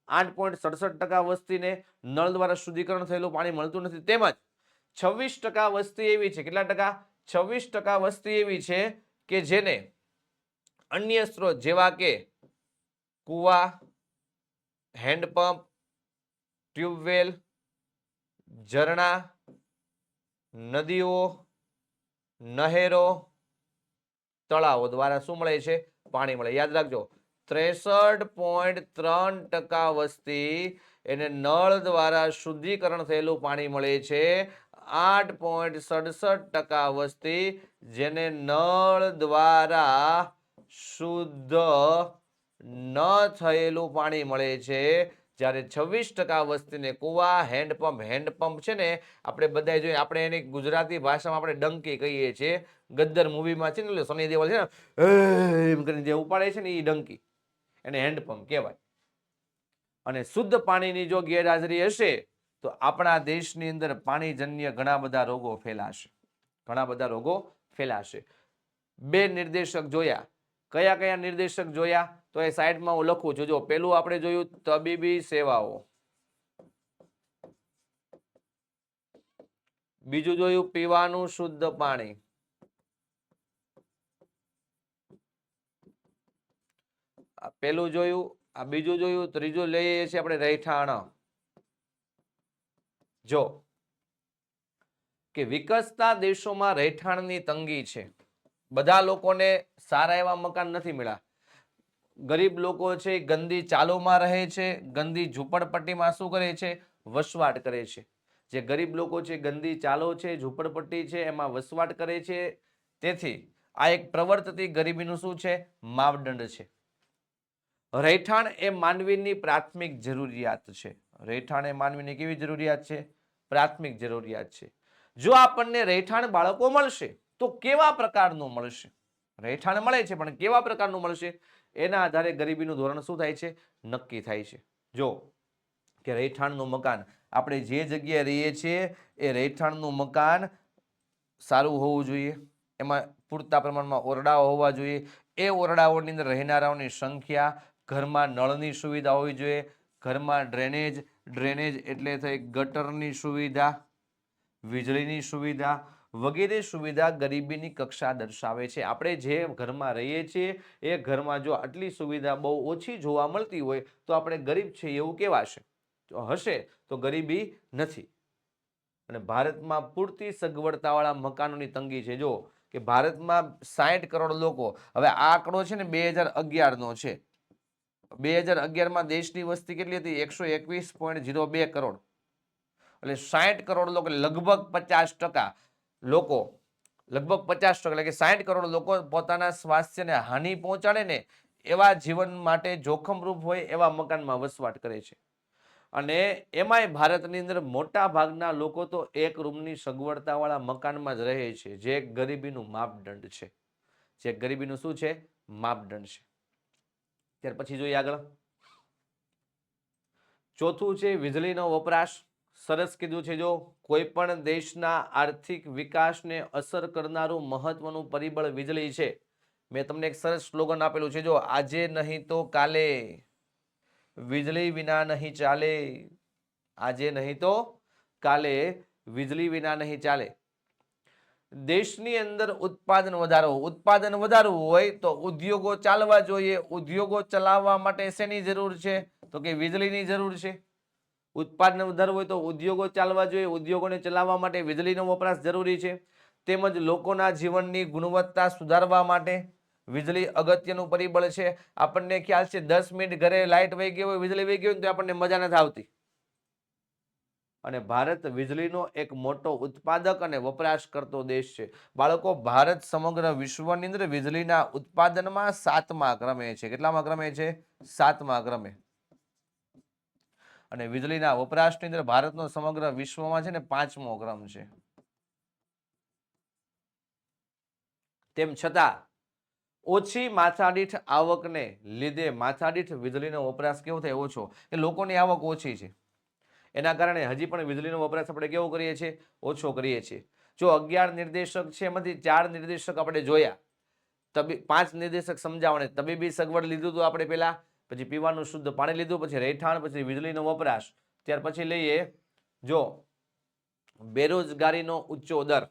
8.67% વસ્તીને નળ દ્વારા શુદ્ધિકરણ થયેલું પાણી મળતું નથી. તેમજ 26% વસ્તી એવી છે. કેટલા ટકા? 26% વસ્તી એવી છે કે જેને અન્ય સ્ત્રોત જેવા કે કુવા, હેન્ડપંપ, ટ્યુબવેલ, ઝરણા, નદીઓ, નહેરો, તળાવો દ્વારા શું મળે છે? પાણી મળે. યાદ રાખજો, 63.3% વસ્તી એને નળ દ્વારા શુદ્ધિકરણ થયેલું પાણી મળે છે. 8.67% વસ્તી જેને નળ દ્વારા શુદ્ધ ન થયેલું પાણી મળે છે. જ્યારે 26% વસ્તીને કુવા, હેન્ડપંપ છે ને આપણે બધા જોઈએ, આપણે એની ગુજરાતી ભાષામાં આપણે ડંકી કહીએ છીએ. ગદ્દર મૂવીમાં છે ને સની દેઓલ છે ને એમ કરીને જે ઉપાડે છે ને એ ડંકી, એને હેન્ડપંપ કહેવાય. અને શુદ્ધ પાણીની જો ગેરહાજરી હશે તો આપણા દેશની અંદર પાણીજન્ય ઘણા બધા રોગો ફેલાશે, ઘણા બધા રોગો ફેલાશે. બે નિર્દેશક જોયા. કયા કયા નિર્દેશક જોયા? તો એ સાઈડમાં હું લખું છું. જો પેલું આપણે જોયું તબીબી સેવાઓ, બીજું જોયું પીવાનું શુદ્ધ પાણી, પેલું જોયું, આ બીજું જોયું, ત્રીજું લઈએ છીએ આપણે રહેઠાણ. જો કે વિકસતા દેશોમાં રહેઠાણની તંગી છે. બધા લોકોને સારા એવા મકાન નથી મળ્યા. ગરીબ લોકો છે ગંદી ચાલોમાં રહે છે, ગંદી ઝૂંપડપટ્ટીમાં શું કરે છે? વસવાટ કરે છે. જે ગરીબ લોકો છે ગંદી ચાલો છે, ઝૂંપડપટ્ટી છે એમાં વસવાટ કરે છે. તેથી આ એક પ્રવર્તતી ગરીબીનું શું છે? માપદંડ છે. રહેઠાણ એ માનવીની પ્રાથમિક જરૂરિયાત છે. રહેઠાણ એ માનવીની કેવી જરૂરિયાત છે? પ્રાથમિક જરૂરિયાત છે. જો આપણને રહેઠાણ બાળકો મળશે તો કેવા પ્રકારનું મળશે? રહેઠાણ મળે છે પણ કેવા પ્રકારનું મળશે? એના આધારે ગરીબીનું ધોરણ શું થાય છે? નક્કી થાય છે. જો કે રહેઠાણનું મકાન, આપણે જે જગ્યાએ રહીએ છીએ એ રહેઠાણનું મકાન સારું હોવું જોઈએ, એમાં પૂરતા પ્રમાણમાં ઓરડાઓ હોવા જોઈએ, એ ઓરડાઓની અંદર રહેનારાઓની સંખ્યા, ઘરમાં નળની સુવિધા હોવી જોઈએ, ઘરમાં ડ્રેનેજ એટલે થઈ ગટરની સુવિધા, વીજળીની સુવિધા વગેરે સુવિધા ગરીબીની કક્ષા દર્શાવે છે. આપણે જે ઘરમાં રહીએ છીએ એ ઘરમાં જો આટલી સુવિધા બહુ ઓછી જોવા મળતી હોય તો આપણે ગરીબ છીએ એવું કહેવાશે. જો હશે તો ગરીબી નથી. અને ભારતમાં પૂરતી સગવડતાવાળા મકાનોની તંગી છે. જો કે ભારતમાં 60 કરોડ લોકો, હવે આ આંકડો છે ને 2011 છે. 2011માં દેશની વસ્તી કેટલી હતી? 121.02 કરોડ. એટલે 60 કરોડ લોકો, લગભગ 50% લોકો, લગભગ 50% એટલે કે 60 કરોડ લોકો પોતાના સ્વાસ્થ્યને હાનિ પહોંચાડે ને એવા જીવન માટે જોખમરૂપ હોય એવા મકાનમાં વસવાટ કરે છે. અને એમાંય ભારતની અંદર મોટા ભાગના લોકો તો એક રૂમની સગવડતાવાળા મકાનમાં જ રહે છે, જે ગરીબીનું માપદંડ છે. જે ગરીબીનું શું છે? માપદંડ છે. ત્યાર પછી જોઈએ આગળ. ચોથું છે વીજળીનો વપરાશ. સરસ કીધું છે. જો કોઈ પણ દેશના આર્થિક વિકાસને અસર કરનારું મહત્વનું પરિબળ વીજળી છે. મેં તમને એક સરસ સ્લોગન આપેલું છે. જો આજે નહીં તો કાલે, વીજળી વિના નહીં ચાલે. આજે નહીં તો કાલે, વીજળી વિના નહીં ચાલે. દેશની અંદર ઉત્પાદન વધારવું હોય તો ઉદ્યોગો ચાલવા જોઈએ. ઉદ્યોગો ચલાવવા માટે શેની જરૂર છે? તો કે વીજળીની જરૂર છે. ઉત્પાદન વધારવું હોય તો ઉદ્યોગો ચાલવા જોઈએ. ઉદ્યોગોને ચલાવવા માટે વીજળીનો વપરાશ જરૂરી છે. તેમજ લોકોના જીવનની ગુણવત્તા સુધારવા માટે વીજળી અગત્યનું પરિબળ છે. આપણને ખ્યાલ છે 10 મિનિટ ઘરે લાઇટ વહી ગઈ હોય, વીજળી વહી ગઈ હોય તો આપણને મજા નથી આવતી. અને ભારત વીજળીનો એક મોટો ઉત્પાદક અને વપરાશ કરતો દેશ છે. બાળકો, ભારત સમગ્ર વિશ્વની અંદર વીજળીના ઉત્પાદનમાં 7મા ક્રમે છે. કેટલામાં ક્રમે છે? 7મા ક્રમે. અને વીજળીના વપરાશની અંદર ભારતનો સમગ્ર વિશ્વમાં છે ને 5મો ક્રમ છે. તેમ છતાં ઓછી માથાદીઠ આવકને લીધે માથાદીઠ વીજળીનો વપરાશ કેવો થાય? ઓછો. કે લોકોની આવક ઓછી છે એના કારણે હજી પણ વીજળીનો વપરાશ આપણે કેવો કરીએ છીએ? ઓછો કરીએ છીએ. જો 11 નિર્દેશક છે એમાંથી 4 નિર્દેશક આપણે જોયા. 5 નિર્દેશક સમજાવવાને. તબીબી સગવડ લીધું હતું આપણે પહેલા, પછી પીવાનું શુદ્ધ પાણી લીધું, પછી રહેઠાણ, પછી વીજળીનો વપરાશ. ત્યાર પછી લઈએ જો બેરોજગારીનો ઊંચો દર.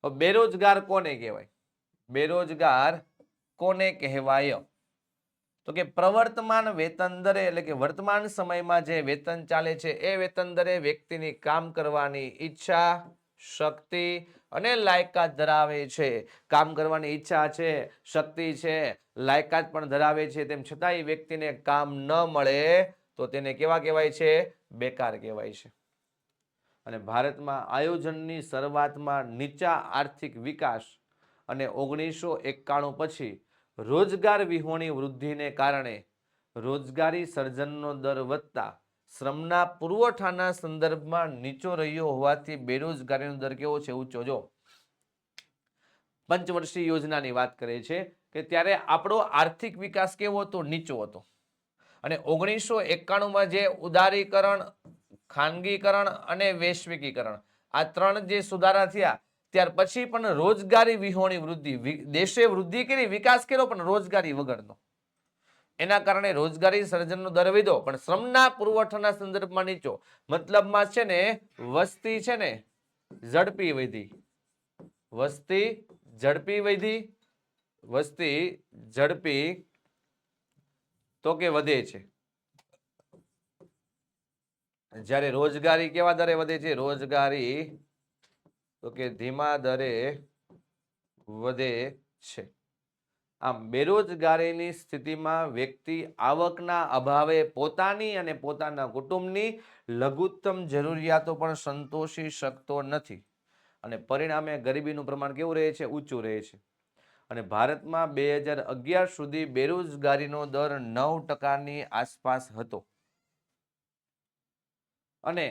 બેરોજગાર કોને કહેવાય? બેરોજગાર કોને કહેવાય? તો કે પ્રવર્તમાન વેતન દરે, એટલે કે વર્તમાન સમયમાં જે વેતન ચાલે છે એ વેતન દરે વ્યક્તિની કામ કરવાની ઈચ્છા, શક્તિ અને લાયકાત ધરાવે છે. કામ કરવાની ઈચ્છા છે, શક્તિ છે, લાયકાત પણ ધરાવે છે, તેમ છતાં એ વ્યક્તિને કામ ન મળે તો તેને કેવા કહેવાય છે? બેકાર કહેવાય છે. અને ભારતમાં આયોજનની શરૂઆતમાં નીચા આર્થિક વિકાસ અને 1991 પછી રોજગાર વિહોણી વૃદ્ધિને કારણે રોજગારી સર્જનનો દર વધતા શ્રમના પુરવઠાના સંદર્ભમાં નીચો રહ્યો હોવાથી બેરોજગારીનો દર કેવો છે? ઊંચો. જો પંચવર્ષીય યોજનાની વાત કરે છે કે ત્યારે આપણો આર્થિક વિકાસ કેવો હતો? નીચો હતો. અને 1991માં જે ઉદારીકરણ ખાનગીકરણ અને વૈશ્વિકીકરણ, આ ત્રણ જે સુધારા થયા ત્યાર પછી પણ રોજગારી વિહોણી વૃદ્ધિ, દેશે વૃદ્ધિ કરી, વિકાસ કર્યો પણ રોજગારી વગરનો. એના કારણે રોજગારી સર્જનનો દર વધ્યો પણ શ્રમના પુરવઠાના સંદર્ભમાં નીચો. મતલબમાં છે ને વસ્તી છે ને ઝડપી વધી, વસ્તી ઝડપી વધી, વસ્તી ઝડપી તો કે વધે છે. જ્યારે રોજગારી કેવા દરે વધે છે? રોજગારી તો કે ધીમા દરે વધે છે. આમ બેરોજગારીની સ્થિતિમાં વ્યક્તિ આવકના અભાવે પોતાની અને પોતાના કુટુંબની લઘુત્તમ જરૂરિયાતો પણ સંતોષી શકતો નથી અને પરિણામે ગરીબીનું પ્રમાણ કેવું રહે છે? ઊંચું રહે છે. અને ભારતમાં 2011 સુધી બેરોજગારીનો દર 9%ની આસપાસ હતો. અને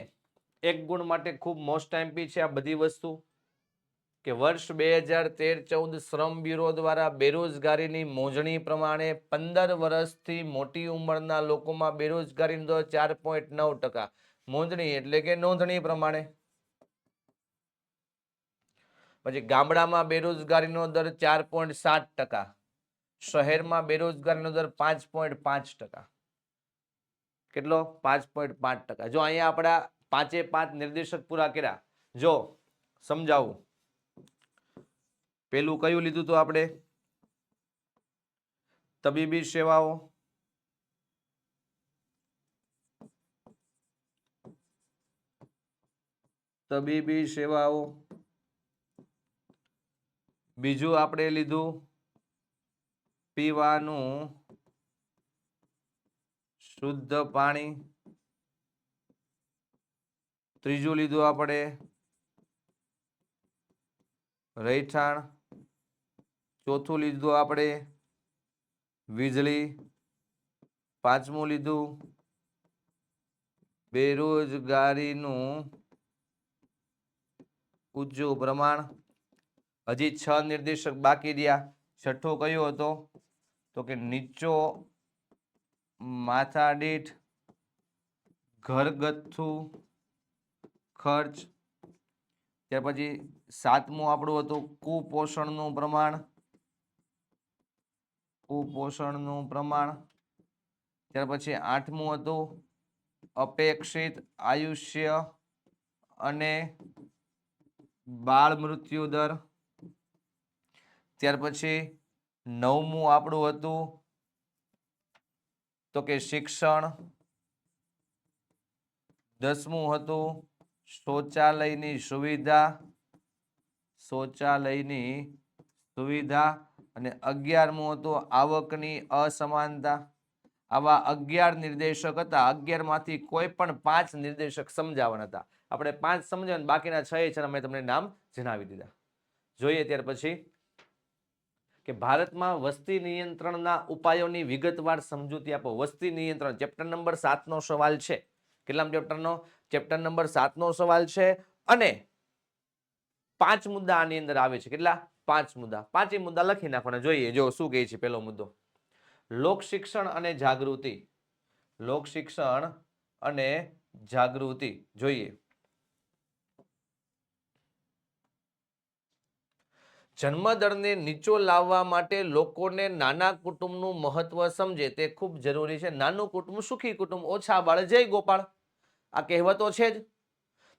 એક ગુણ માટે ખૂબ મોસ્ટ એમપી છે આ બધી વસ્તુ કે વર્ષ 2013-14 શ્રમ બ્યુરો દ્વારા બેરોજગારીની મોજણી પ્રમાણે 15 વર્ષથી મોટી ઉંમરના લોકોમાં બેરોજગારીનો દર 4.9%. મોજણી એટલે કે નોંધણી પ્રમાણે. પછી ગામડામાં બેરોજગારીનો દર 4.7%, શહેરમાં બેરોજગારીનો દર 5.5%. કેટલો? 5.5%. જો અહીંયા આપણા 5 નિર્દેશક પૂરા કર્યા. જો સમજાવું, પેલું કયું લીધું તો આપણે? તબીબી સેવાઓ, તબીબી સેવાઓ. બીજું આપણે લીધું પીવાનું શુદ્ધ પાણી. ત્રીજું લીધું આપણે રહેઠાણ. ચોથું લીધું આપણે વીજળી. પાંચમું લીધું બેરોજગારીનું ઊંચું પ્રમાણ. હજી 6 નિર્દેશક બાકી રહ્યા. છઠ્ઠો કયો હતો? તો કે નીચો માથાદીઠ ઘરગથ્થુ ખર્ચ. ત્યાર પછી 7મું આપણું હતું કુપોષણનું પ્રમાણ, કુપોષણનું પ્રમાણ. ત્યાર પછી 8મું હતું અપેક્ષિત આયુષ્ય અને બાળ મૃત્યુ દર. ત્યાર પછી 9મું આપણું હતું તો કે શિક્ષણ. 10મું હતું શૌચાલયની સુવિધા, શૌચાલયની સુવિધા. અને 11મું હતું આવકની અસમાનતા. આવા 11 નિર્દેશક હતા. 11 માંથી કોઈ પણ 5 નિર્દેશક સમજાવવાના હતા. આપણે 5 સમજાવ્યા, બાકીના 6 છે મેં તમને નામ જણાવી દીધા. જોઈએ ત્યાર પછી કે ભારતમાં વસ્તી નિયંત્રણના ઉપાયોની વિગતવાર સમજૂતી આપો. વસ્તી નિયંત્રણ ચેપ્ટર નંબર 7નો સવાલ છે. કેટલામ ચેપ્ટરનો? ચેપ્ટર નંબર 7નો સવાલ છે. અને 5 મુદ્દા આની અંદર આવે છે. કેટલા? 5 મુદ્દા. 5 મુદ્દા લખી નાખવાના. જોઈએ જો શું કહે છે. પહેલો મુદ્દો લોક શિક્ષણ અને જાગૃતિ. લોક શિક્ષણ અને જાગૃતિ. જોઈએ જન્મદરને નીચો લાવવા માટે લોકોને નાના કુટુંબનું મહત્વ સમજે તે ખૂબ જરૂરી છે. નાનું કુટુંબ સુખી કુટુંબ, ઓછા બાળ જય ગોપાળ, આ કહેવતો છે જ.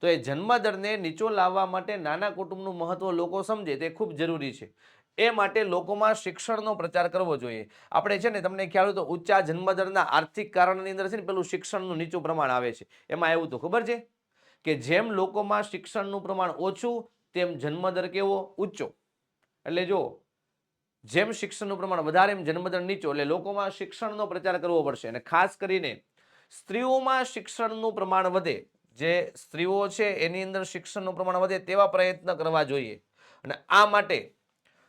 તો એ જન્મદરને નીચો લાવવા માટે નાના કુટુંબનું મહત્વ લોકો સમજે તે ખૂબ જરૂરી છે. એ માટે લોકોમાં શિક્ષણનો પ્રચાર કરવો જોઈએ. આપણે છે ને તમને ખ્યાલ હોય તો ઊંચા જન્મદરના આર્થિક કારણની અંદર છે ને પેલું શિક્ષણનું નીચું પ્રમાણ આવે છે. એમાં એવું તો ખબર છે કે જેમ લોકોમાં શિક્ષણનું પ્રમાણ ઓછું તેમ જન્મદર કેવો? ઊંચો. એટલે જો જેમ શિક્ષણનું પ્રમાણ વધારે એમ જન્મદર નીચો. એટલે લોકોમાં શિક્ષણનો પ્રચાર કરવો પડશે. અને ખાસ કરીને સ્ત્રીઓમાં શિક્ષણનું પ્રમાણ વધે, જે સ્ત્રીઓ છે એની અંદર શિક્ષણનું પ્રમાણ વધે તેવા પ્રયત્ન કરવા જોઈએ. અને આ માટે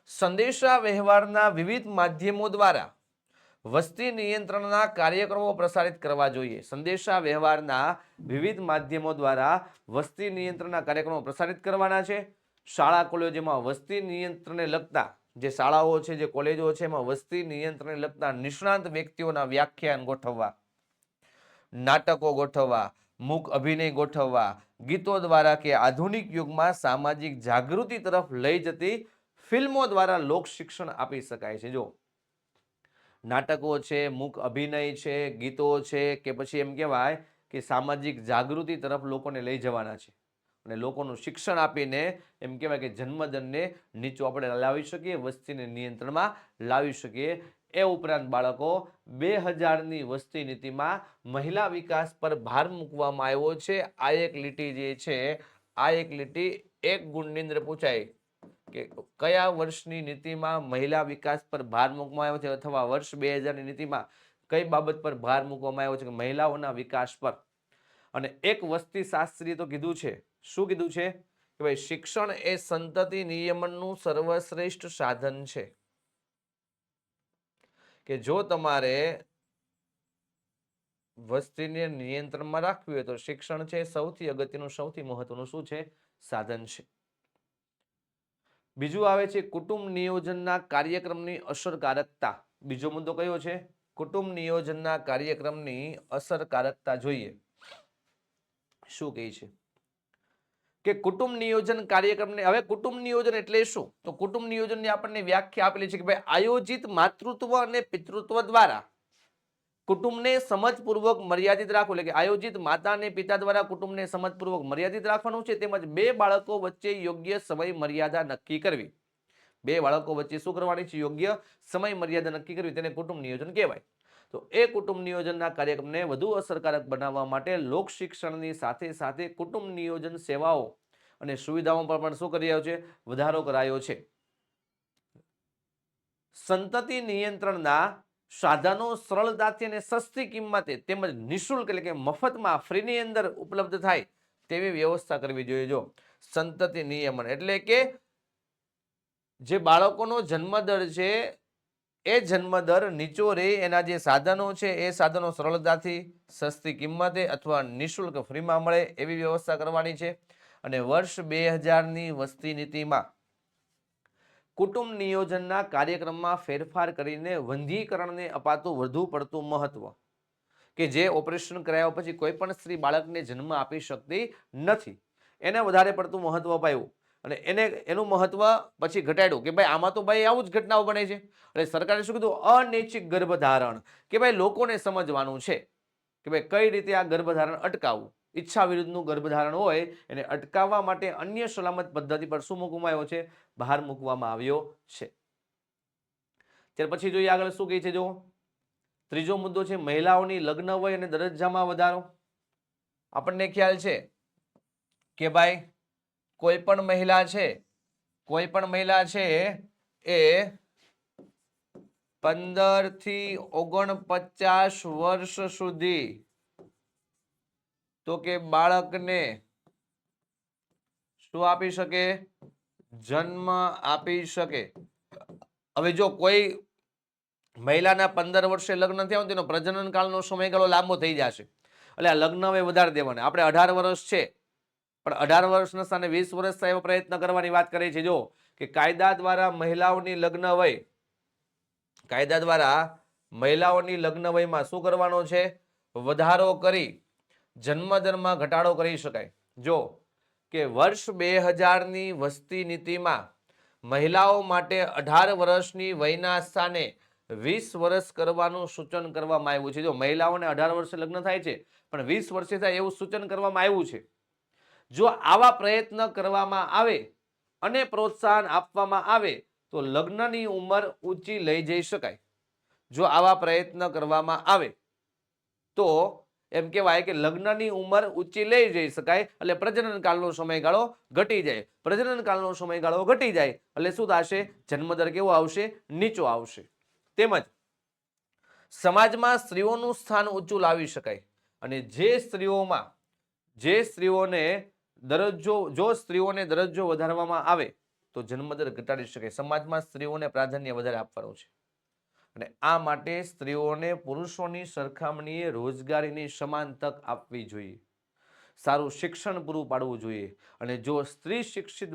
સંદેશા વ્યવહારના વિવિધ માધ્યમો દ્વારા વસ્તી નિયંત્રણના કાર્યક્રમો પ્રસારિત કરવા જોઈએ. સંદેશા વ્યવહારના વિવિધ માધ્યમો દ્વારા વસ્તી નિયંત્રણના કાર્યક્રમો પ્રસારિત કરવાના છે. શાળા કોલેજોમાં વસ્તી નિયંત્રણને લગતા જે શાળાઓ છે, જે કોલેજો છે, એમાં વસ્તી નિયંત્રણને લગતા નિષ્ણાંત વ્યક્તિઓના વ્યાખ્યાન ગોઠવવા, નાટકો ગોઠવવા, મૂક અભિનય ગોઠવવા, ગીતો દ્વારા કે આધુનિક યુગમાં સામાજિક જાગૃતિ તરફ લઈ જતી ફિલ્મો દ્વારા લોક શિક્ષણ આપી શકાય છે. જો નાટકો છે, મૂક અભિનય છે, ગીતો છે, કે પછી એમ કહેવાય કે સામાજિક જાગૃતિ તરફ લોકોને લઈ જવાના છે અને લોકોનું શિક્ષણ આપીને એમ કહેવાય કે જન્મદરને નીચો આપણે લાવી શકીએ, વસ્તીને નિયંત્રણમાં લાવી શકીએ. એ ઉપરાંત બાળકો 2000ની વસ્તી નીતિમાં મહિલા વિકાસ પર ભાર મૂકવામાં આવ્યો છે. આ એક લીટી જે છે, આ એક લીટી એક ગુણની અંદર પૂછાય કે કયા વર્ષની નીતિમાં મહિલા વિકાસ પર ભાર મૂકવામાં આવ્યો છે, અથવા વર્ષ 2000ની નીતિમાં કઈ બાબત પર ભાર મૂકવામાં આવ્યો છે કે મહિલાઓના વિકાસ પર. અને એક વસ્તી શાસ્ત્રીએ તો કીધું છે, શું કીધું છે કે ભાઈ શિક્ષણ એ સંતતિ નિયમનનું સર્વશ્રેષ્ઠ સાધન છે. કે જો તમારે વસ્તીને નિયંત્રણમાં રાખવી હોય તો શિક્ષણ છે સૌથી અગત્યનું, સૌથી મહત્વનું શું છે? સાધન છે. બીજું આવે છે કુટુંબ નિયોજનના કાર્યક્રમની અસરકારકતા. બીજો મુદ્દો કયો છે? કુટુંબ નિયોજનના કાર્યક્રમની અસરકારકતા જોઈએ. શું કહે છે કે કુટુંબ નિયોજન કાર્યક્રમને, હવે કુટુંબ નિયોજન એટલે શું? તો કુટુંબ નિયોજનની આપણને વ્યાખ્યા આપેલી છે કે ભાઈ આયોજિત માતૃત્વ અને પિતૃત્વ દ્વારા કુટુંબને સમજપૂર્વક મર્યાદિત રાખવું. એટલે કે આયોજિત માતા અને પિતા દ્વારા કુટુંબને સમજપૂર્વક મર્યાદિત રાખવાનું છે, તેમજ બે બાળકો વચ્ચે યોગ્ય સમય મર્યાદા નક્કી કરવી. બે બાળકો વચ્ચે શું કરવાની છે? યોગ્ય સમય મર્યાદા નક્કી કરવી, તેને કુટુંબ નિયોજન કહેવાય. તો એ કુટુંબ નિયોજનના કાર્યક્રમને વધુ અસરકારક બનાવવા માટે લોક શિક્ષણની સાથે સાથે કુટુંબ નિયોજન સેવાઓ અને સુવિધાઓ પર પણ શું કરી રહ્યો છે? વધારો કરાયો છે. સંતતિ નિયંત્રણના સાધનો સરળતાથી અને સસ્તી કિંમતે તેમજ નિઃશુલ્ક એટલે કે મફતમાં ફ્રીની અંદર ઉપલબ્ધ થાય તેવી વ્યવસ્થા કરવી જોઈએ. જો સંતતિ નિયમન એટલે કે જે બાળકોનો જન્મદર છે એ જન્મદર નીચો રહે, એના જે સાધનો છે એ સાધનો સરળતાથી સસ્તી કિંમતે અથવા નિઃશુલ્ક ફ્રીમાં મળે એવી વ્યવસ્થા કરવાની છે. અને વર્ષ 2000ની વસ્તી નીતિમાં કુટુંબ નિયોજનના કાર્યક્રમમાં ફેરફાર કરીને વંધ્યીકરણને અપાતું વધુ પડતું મહત્વ, કે જે ઓપરેશન કરાયા પછી કોઈ પણ સ્ત્રી બાળકને જન્મ આપી શકતી નથી, એને વધારે પડતું મહત્વ અપાયું અને એનું મહત્વ પછી ઘટાડ્યું કે ભાઈ આમાં તો ભાઈ આવું જ ઘટનાઓ બને છે. એટલે સરકારે શું કીધું? અનૈચ્છિક ગર્ભધારણ, કે ભાઈ લોકોને સમજવાનું છે કે ભાઈ કઈ રીતે આ ગર્ભધારણ અટકાવવું. ઈચ્છા વિરુદ્ધનું ગર્ભધારણ હોય એને અટકાવવા માટે અન્ય સલામત પદ્ધતિ પર શું મૂકવામાં આવ્યો છે? ભાર મૂકવામાં આવ્યો છે. ત્યાર પછી જોઈએ આગળ શું કહે છે. જો ત્રીજો મુદ્દો છે મહિલાઓની લગ્ન વય અને દરજ્જામાં વધારો. આપણને ખ્યાલ છે કે ભાઈ કોઈ પણ મહિલા છે એ 15 થી 49 વર્ષ સુધી તો કે બાળકને શું આપી શકે? જન્મ આપી શકે. હવે જો કોઈ મહિલાના 15 વર્ષે લગ્ન થયા હોય તેનો પ્રજનન કાળનો સમયગાળો લાંબો થઈ જશે, એટલે આ લગ્ન હવે વધારે દેવાના. આપણે 18 વર્ષ છે પણ 18 વર્ષના સ્થાને 20 વર્ષ થાય એવો પ્રયત્ન કરવાની વાત કરે છે. જો કે કાયદા દ્વારા મહિલાઓની લગ્ન વયમાં શું કરવાનો છે? વધારો કરી જન્મદરમાં ઘટાડો કરી શકાય. જો કે વર્ષ 2000ની વસ્તી નીતિમાં મહિલાઓ માટે 18 વર્ષની વયના સ્થાને 20 વર્ષ કરવાનું સૂચન કરવામાં આવ્યું છે. જો મહિલાઓને 18 વર્ષે લગ્ન થાય છે પણ 20 વર્ષે થાય એવું સૂચન કરવામાં આવ્યું છે. જો આવા પ્રયત્ન કરવામાં આવે અને પ્રોત્સાહન આપવામાં આવે તો લગ્નની ઉંમર ઊંચી લઈ જઈ શકાય. જો આવા પ્રયત્ન કરવામાં આવે તો એમ કહેવાય કે લગ્નની ઉંમર ઊંચી લઈ જઈ શકાય, એટલે પ્રજનન કાળનો સમયગાળો ઘટી જાય. પ્રજનન કાળનો સમયગાળો ઘટી જાય એટલે શું થશે? જન્મદર કેવો આવશે? નીચો આવશે. તેમજ સમાજમાં સ્ત્રીઓનું સ્થાન ઊંચું લાવી શકાય અને જો સ્ત્રીઓને દરજ્જો વધારવામાં આવે તો જન્મદર ઘટાડી શકાય. સમાજમાં સ્ત્રીઓને પ્રાધાન્ય વધારે આપવાનું છે અને આ માટે સ્ત્રીઓને પુરુષોની સરખામણીએ રોજગારીની સમાન તક આપવી જોઈએ, સારું શિક્ષણ પૂરું પાડવું જોઈએ. અને જો સ્ત્રી શિક્ષિત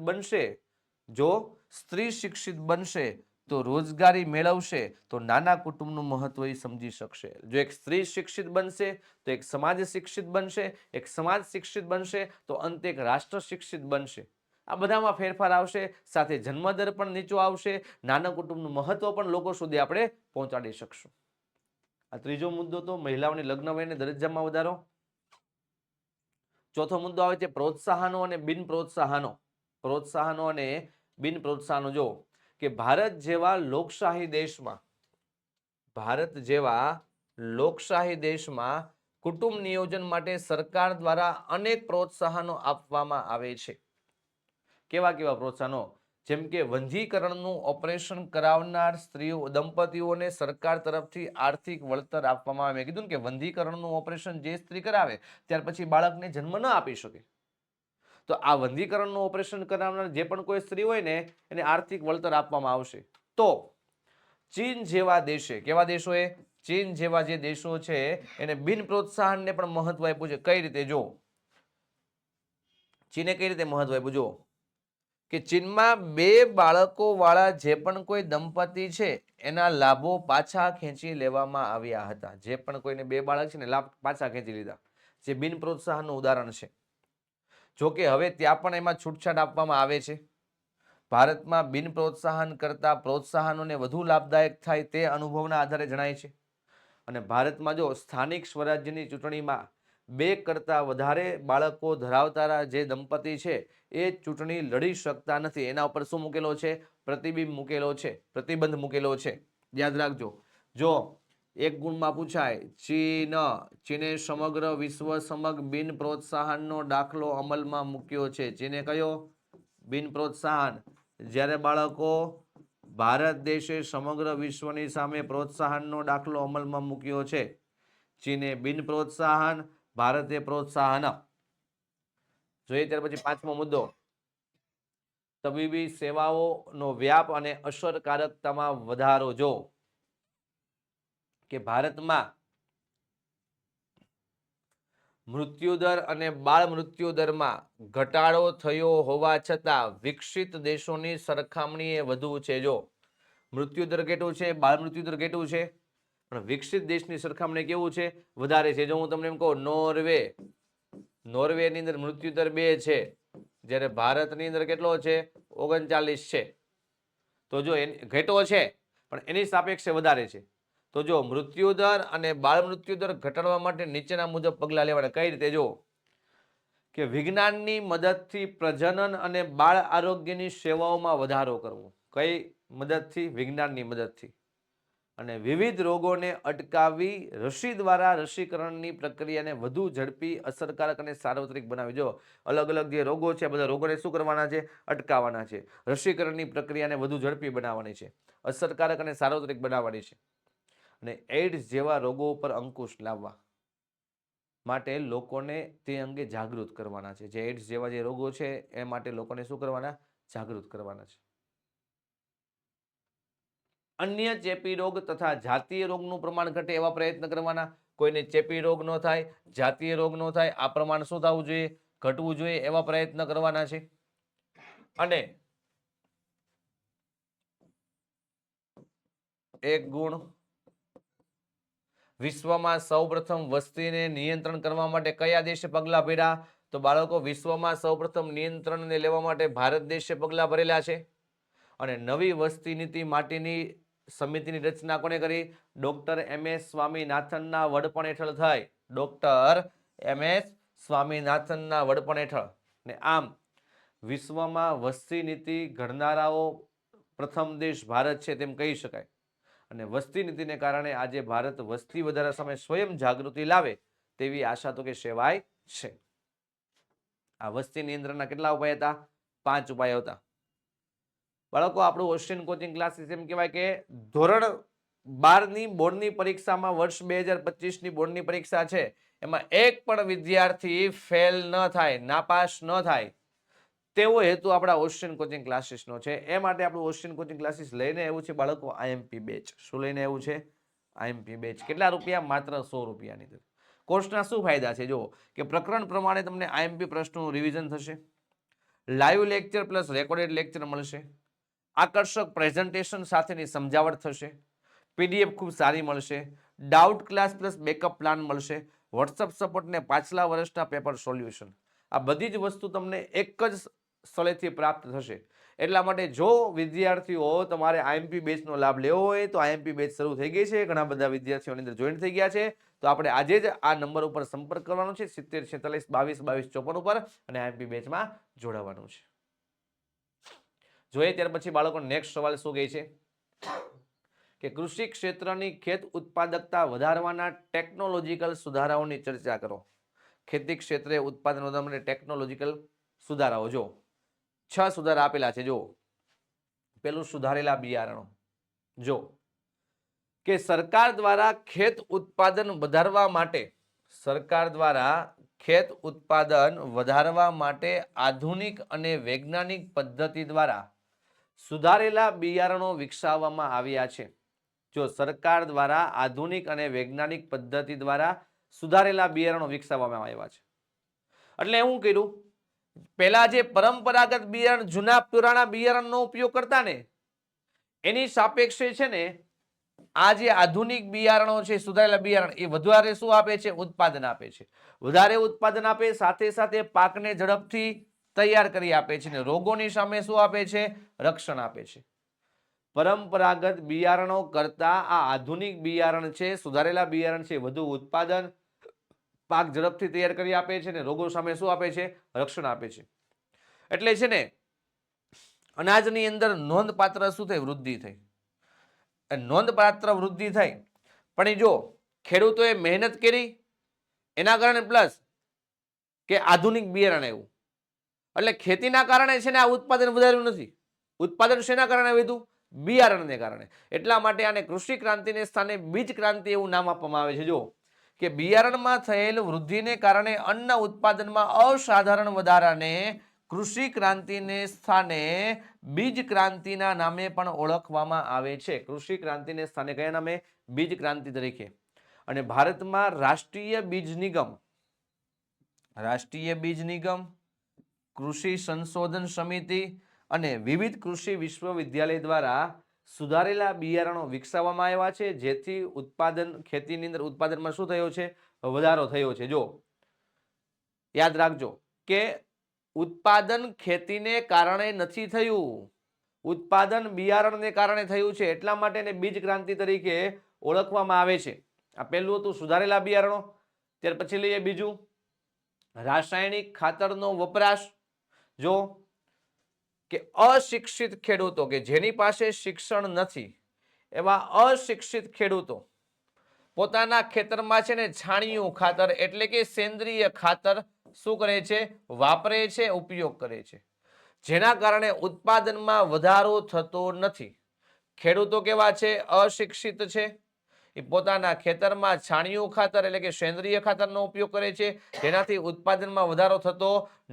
બનશે તો રોજગારી મેળવશે તો નાના કુટુંબનું મહત્વ એ સમજી શકશે. જો એક સ્ત્રી શિક્ષિત બનશે તો એક સમાજ શિક્ષિત બનશે, એક સમાજ શિક્ષિત બનશે તો અંતે એક રાષ્ટ્ર શિક્ષિત બનશે. આ બધામાં ફેરફાર આવશે, સાથે જન્મદર પણ નીચો આવશે, નાના કુટુંબનું મહત્વ પણ લોકો સુધી આપણે પહોંચાડી શકશું. આ ત્રીજો મુદ્દો તો મહિલાઓની લગ્ન વયને દરજ્જામાં વધારો. ચોથો મુદ્દો આવે છે પ્રોત્સાહનો અને બિન પ્રોત્સાહનો. પ્રોત્સાહનો અને બિન પ્રોત્સાહનો. જો કે ભારત જેવા લોકશાહી દેશમાં કુટુંબ નિયોજન માટે સરકાર દ્વારા અનેક પ્રોત્સાહનો આપવામાં આવે છે. કેવા કેવા પ્રોત્સાહનો? જેમ કે વંધ્યીકરણનું ઓપરેશન કરાવનાર સ્ત્રીઓ દંપતીઓને સરકાર તરફથી આર્થિક વળતર આપવામાં આવે. મેં કીધું ને કે વંધ્યીકરણનું ઓપરેશન જે સ્ત્રી કરાવે ત્યાર પછી બાળકને જન્મ ન આપી શકે, તો આ વંધ્યીકરણનું ઓપરેશન કરાવનાર જે પણ કોઈ સ્ત્રી હોય ને એને આર્થિક વળતર આપવામાં આવશે. તો ચીન જેવા દેશે, કેવા દેશોએ? ચીન જેવા જે દેશો છે એને બિન પ્રોત્સાહનને પણ મહત્વ આપ્યું છે. કઈ રીતે? જો ચીને કઈ રીતે મહત્વ આપ્યું? જો કે ચીનમાં 2 બાળકો વાળા જે પણ કોઈ દંપતી છે એના લાભો પાછા ખેંચી લેવામાં આવ્યા હતા. જે પણ કોઈને 2 બાળક છે ને લાભ પાછા ખેંચી લીધા, જે બિન પ્રોત્સાહનનું ઉદાહરણ છે. જોકે હવે ત્યાં પણ એમાં છૂટછાટ આપવામાં આવે છે. ભારતમાં બિન પ્રોત્સાહન કરતા પ્રોત્સાહનોને વધુ લાભદાયક થાય તે અનુભવના આધારે જણાય છે. અને ભારતમાં જો સ્થાનિક સ્વરાજ્યની ચૂંટણીમાં 2 કરતાં વધારે બાળકો ધરાવતા જે દંપતી છે એ ચૂંટણી લડી શકતા નથી. એના ઉપર શું મૂકેલો છે? પ્રતિબંધ મૂકેલો છે. યાદ રાખજો. જો એક ગુણમાં પૂછાય, ચીને સમગ્ર વિશ્વ સમગ્ર બિન પ્રોત્સાહનનો દાખલો અમલમાં મૂક્યો છે. ચીને કયો? બિન પ્રોત્સાહન. જ્યારે બાળકો ભારત દેશે સમગ્ર વિશ્વની સામે પ્રોત્સાહનનો દાખલો અમલમાં મૂક્યો છે. ચીને બિન પ્રોત્સાહન, ભારતે પ્રોત્સાહન. જોઈએ ત્યાર પછી 5મો મુદ્દો, તબીબી સેવાઓનો વ્યાપ અને અસરકારકતામાં વધારો. જો કે ભારતમાં મૃત્યુદર અને બાળ મૃત્યુદરમાં ઘટાડો થયો હોવા છતાં વિકસિત દેશોની સરખામણીએ વધુ છે. જો મૃત્યુદર કેટલું છે, બાળ મૃત્યુદર કેટલું છે, પણ વિકસિત દેશની સરખામણી કેવું છે? વધારે છે. જો હું તમને એમ કહું નોર્વેની અંદર મૃત્યુદર 2 છે, જ્યારે ભારતની અંદર કેટલો છે? 39 છે. તો જો ઘટ્યો છે પણ એની સાપેક્ષે વધારે છે. તો જો મૃત્યુદર અને બાળ મૃત્યુદર ઘટાડવા માટે નીચેના મુજબ પગલાં લેવાના. કઈ રીતે? જો કે વિજ્ઞાનની મદદથી પ્રજનન અને બાળ આરોગ્યની સેવાઓમાં વધારો કરવો. કઈ મદદથી? વિજ્ઞાનની મદદથી. અને વિવિધ રોગોને અટકાવી રસી દ્વારા રસીકરણની પ્રક્રિયાને વધુ ઝડપી, અસરકારક અને સાર્વત્રિક બનાવી. જો અલગ અલગ જે રોગો છે બધા રોગોને શું કરવાના છે? અટકાવવાના છે. રસીકરણની પ્રક્રિયાને વધુ ઝડપી બનાવવાની છે, અસરકારક અને સાર્વત્રિક બનાવવાની છે. અને એઇડ્સ જેવા રોગો ઉપર અંકુશ લાવવા માટે લોકોને તે અંગે જાગૃત કરવાના છે. જે એઇડ્સ જેવા જે રોગો છે એ માટે લોકોને શું કરવાના? જાગૃત કરવાના છે. અન્ય ચેપી રોગ તથા જાતીય રોગનું પ્રમાણ ઘટે એવા પ્રયત્ન કરવાના. કોઈને ચેપી રોગ ન થાય, જાતીય રોગ ન થાય, આ પ્રમાણ શું થવું જોઈએ? ઘટવું જોઈએ. એવા પ્રયત્ન કરવાના છે. અને એક ગુણ, વિશ્વમાં સૌપ્રથમ વસ્તીને નિયંત્રણ કરવા માટે કયા દેશે પગલાં ભર્યા? તો બાળકો, વિશ્વમાં સૌપ્રથમ નિયંત્રણને લેવા માટે ભારત દેશે પગલાં ભરેલા છે. અને નવી વસ્તી નીતિ માટેની સમિતિની રચના કોને કરી? ડોક્ટર MS સ્વામીનાથનના વડપણ હેઠળ થઈ. ડોક્ટર MS સ્વામીનાથનના વડપણ હેઠળ. ને આમ વિશ્વમાં વસ્તી નીતિ ઘડનારાઓ પ્રથમ દેશ ભારત છે તેમ કહી શકાય. અને વસ્તી નીતિને કારણે આજે ભારત વસ્તી વધારા સામે સ્વયં જાગૃતિ લાવે તેવી આશા તો કે સેવાય છે. આ વસ્તી નિયંત્રણના કેટલા ઉપાય હતા? 5 ઉપાયો હતા. બાળકો, આપણું ઓશિયન કોચિંગ ક્લાસીસ એમ કહેવાય કે ધોરણ 12ની બોર્ડની પરીક્ષામાં વર્ષ 2025ની બોર્ડની પરીક્ષા છે એમાં એક પણ વિદ્યાર્થી ફેલ ન થાય, નાપાસ ન થાય તેવો હેતુ આપણા ઓશિયન કોચિંગ ક્લાસીસનો છે. એ માટે આપણું ઓશિયન કોચિંગ ક્લાસીસ લઈને આવ્યું છે બાળકો IMP બેચ. શું લઈને આવ્યું છે? IMP batch. કેટલા રૂપિયા? માત્ર 100 રૂપિયાની અંદર. કોર્સના શું ફાયદા છે? જુઓ કે પ્રકરણ પ્રમાણે તમને IMP પ્રશ્નોનું રિવિઝન થશે, live lecture plus recorded lecture મળશે, આકર્ષક પ્રેઝન્ટેશન સાથેની સમજાવટ થશે, પીડીએફ ખૂબ સારી મળશે, doubt class plus backup plan મળશે, વોટ્સઅપ સપોર્ટ ને પાછલા વર્ષના પેપર સોલ્યુશન. આ બધી જ વસ્તુ તમને એક જ સ્થળેથી પ્રાપ્ત થશે. એટલા માટે જો વિદ્યાર્થીઓ તમારે આઈએમપી બેચનો લાભ લેવો હોય તો આઈએમપી બેચ શરૂ થઈ ગઈ છે, ઘણા બધા વિદ્યાર્થીઓની અંદર જોઈન થઈ ગયા છે. તો આપણે આજે જ આ નંબર ઉપર સંપર્ક કરવાનો છે 70 46 22 22 54 ઉપર અને આઈએમપી બેચમાં જોડાવાનું છે. જોઈએ ત્યાર પછી બાળકો નેક્સ્ટ સવાલ શું કહે છે કે કૃષિ ક્ષેત્રની ખેત ઉત્પાદકતા વધારવાના ટેકનોલોજીકલ સુધારાઓની ચર્ચા કરો. ખેતી ક્ષેત્રે ઉત્પાદન વધારવા માટે ટેકનોલોજીકલ સુધારાઓ. જો 6 સુધારા આપેલા છે. જો પેલું સુધારેલા બિયારણો. જો કે સરકાર દ્વારા ખેત ઉત્પાદન વધારવા માટે આધુનિક અને વૈજ્ઞાનિક પદ્ધતિ દ્વારા સુધારેલા બિયારણો વિકસાવવામાં આવ્યા છે. જો સરકાર દ્વારા આધુનિક અને વૈજ્ઞાનિક પદ્ધતિ દ્વારા સુધારેલા બિયારણો વિકસાવવામાં આવ્યા છે. એટલે એવું કર્યું, પહેલા જે પરંપરાગત બિયારણ જૂના પુરાણા બિયારણનો ઉપયોગ કરતા ને એની સાપેક્ષે છે ને આ જે આધુનિક બિયારણો છે, સુધારેલા બિયારણ, એ વધારે શું આપે છે? ઉત્પાદન આપે છે. વધારે ઉત્પાદન આપે, સાથે સાથે પાકને ઝડપથી તૈયાર કરી આપે છે ને રોગોની સામે શું આપે છે? રક્ષણ આપે છે. પરંપરાગત બિયારણો કરતા આ આધુનિક બિયારણ છે, સુધારેલા બિયારણ છે, વધુ ઉત્પાદન, પાક ઝડપથી તૈયાર કરી આપે છે ને રોગો સામે શું આપે છે? રક્ષણ આપે છે. એટલે છે ને અનાજની અંદર નોંધપાત્ર શું થઈ? વૃદ્ધિ થઈ. નોંધપાત્ર વૃદ્ધિ થઈ. પણ જો ખેડૂતોએ મહેનત કરી એના કારણે પ્લસ કે આધુનિક બિયારણ આવ્યું એટલે ખેતીના કારણે છે ને આ ઉત્પાદન વધાર્યું નથી. ઉત્પાદન શેના કારણે વધ્યું? બિયારણને કારણે. એટલા માટે આને કૃષિ ક્રાંતિને સ્થાને બીજ ક્રાંતિ એવું નામ આપવામાં આવે છે. જો કે બિયારણમાં થયેલ વૃદ્ધિને કારણે અન્ન ઉત્પાદનમાં અસાધારણ વધારાને કૃષિ ક્રાંતિને સ્થાને બીજ ક્રાંતિના નામે પણ ઓળખવામાં આવે છે. કૃષિ ક્રાંતિને સ્થાને કયા નામે? બીજ ક્રાંતિ તરીકે. અને ભારતમાં રાષ્ટ્રીય બીજ નિગમ, કૃષિ સંશોધન સમિતિ અને વિવિધ કૃષિ વિશ્વવિદ્યાલય દ્વારા સુધારેલા બિયારણો વિકસાવવામાં આવ્યા છે, જેથી ખેતીની અંદર ઉત્પાદનમાં શું થયો છે? વધારો થયો છે. જો યાદ રાખજો કે ઉત્પાદન ખેતીને કારણે નથી થયું, ઉત્પાદન બિયારણને કારણે થયું છે. એટલા માટે એને બીજ ક્રાંતિ તરીકે ઓળખવામાં આવે છે. આ પહેલું હતું સુધારેલા બિયારણો. ત્યાર પછી લઈએ બીજું, રાસાયણિક ખાતરનો વપરાશ. જો કે અશિક્ષિત ખેડૂતો કે જેની પાસે શિક્ષણ નથી એવા અશિક્ષિત ખેડૂતો પોતાના ખેતરમાં છે ને છાણિયું ખાતર એટલે કે સેન્દ્રિય ખાતર શું કરે છે? વાપરે છે, ઉપયોગ કરે છે, જેના કારણે ઉત્પાદનમાં વધારો થતો નથી. ખેડૂતો કેવા છે? અશિક્ષિત છે. એ પોતાના ખેતરમાં છાણિયું ખાતર એટલે કે સેન્દ્રિય ખાતરનો ઉપયોગ કરે છે, જેનાથી ઉત્પાદનમાં વધારો થતો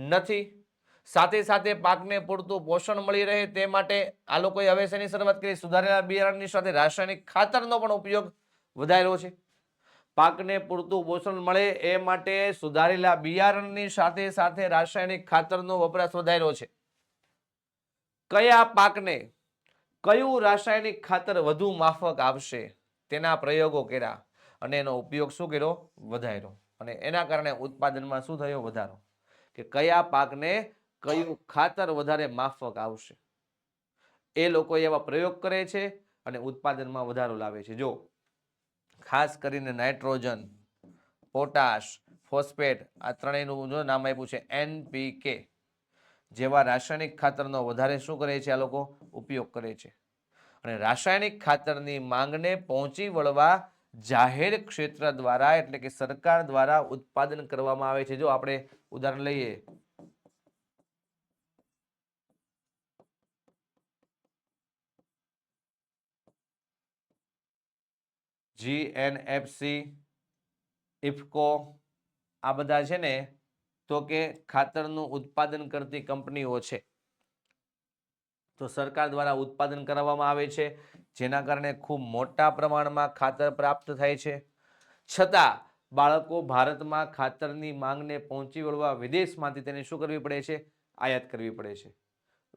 નથી. સાથે સાથે પાકને પૂરતું પોષણ મળી રહે તે માટે આ લોકોએ હવે શેની શરૂઆત કરી? સુધારેલા બિયારણની સાથે રાસાયણિક ખાતરનો પણ ઉપયોગ વધારેલો છે. પાકને પૂરતું પોષણ મળે એ માટે સુધારેલા બિયારણની સાથે સાથે રાસાયણિક ખાતરનો વપરાશ વધાર્યો છે. કયા પાકને કયું રાસાયણિક ખાતર વધુ માફક આવશે તેના પ્રયોગો કર્યા અને એનો ઉપયોગ શું કર્યો? વધાર્યો. અને એના કારણે ઉત્પાદનમાં શું થયો? વધારો. કે કયા પાકને કયું ખાતર વધારે માફક આવશે એ લોકો એવા પ્રયોગ કરે છે અને ઉત્પાદનમાં વધારો લાવે છે. જો ખાસ કરીને નાઇટ્રોજન, પોટાશ, ફોસ્ફેટ, આ ત્રણેયનું નામ આપ્યું છે NPK જેવા રાસાયણિક ખાતરનો વધારે શું કરે છે? આ લોકો ઉપયોગ કરે છે. અને રાસાયણિક ખાતરની માંગને પહોંચી વળવા જાહેર ક્ષેત્ર દ્વારા એટલે કે સરકાર દ્વારા ઉત્પાદન કરવામાં આવે છે. જો આપણે ઉદાહરણ લઈએ, GNFC, ઇફકો, આ બધા છે ને તો કે ખાતરનું ઉત્પાદન કરતી કંપનીઓ છે. તો સરકાર દ્વારા ઉત્પાદન કરવામાં આવે છે, જેના કારણે ખૂબ મોટા પ્રમાણમાં ખાતર પ્રાપ્ત થાય છે. છતાં બાળકો ભારતમાં ખાતરની માંગને પહોંચી વળવા વિદેશમાંથી તેને શું કરવી પડે છે? આયાત કરવી પડે છે.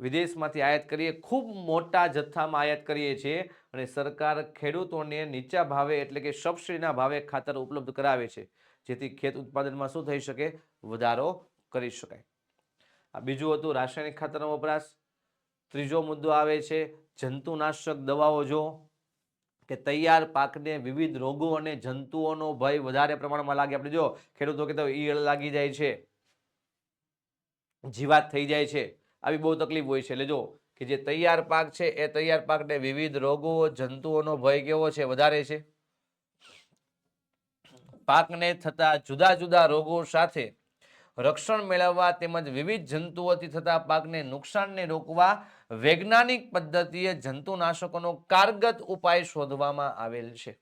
વિદેશમાંથી આયાત કરીએ, ખૂબ મોટા જથ્થામાં આયાત કરીએ છીએ અને સરકાર ખેડૂતોને નીચા ભાવે એટલે કે સબસિડીના ભાવે ખાતર ઉપલબ્ધ કરાવે છે, જેથી ખેત ઉત્પાદનમાં શું થઈ શકે, વધારો કરી શકાય. આ બીજું હતું રાસાયણિક ખાતરનો વપરાશ. ત્રીજો મુદ્દો આવે છે જંતુનાશક દવાઓ. જો કે તૈયાર પાકને વિવિધ રોગો અને જંતુઓનો ભય વધારે પ્રમાણમાં લાગે. આપણે જો ખેડૂતો કહેતા હોય ઈયળ લાગી જાય છે, જીવાત થઈ જાય છે, આવી બહુ તકલીફ હોય છે. એટલે જો કે જે તૈયાર પાક છે એ તૈયાર પાકને વિવિધ રોગો જંતુઓનો ભય કેવો છે, વધારે છે. પાકને થતા જુદા જુદા રોગો સાથે રક્ષણ મેળવવા તેમજ વિવિધ જંતુઓથી થતા પાકને નુકસાનને રોકવા વૈજ્ઞાનિક પદ્ધતિએ જંતુનાશકોનો કારગત ઉપાય શોધવામાં આવેલ છે.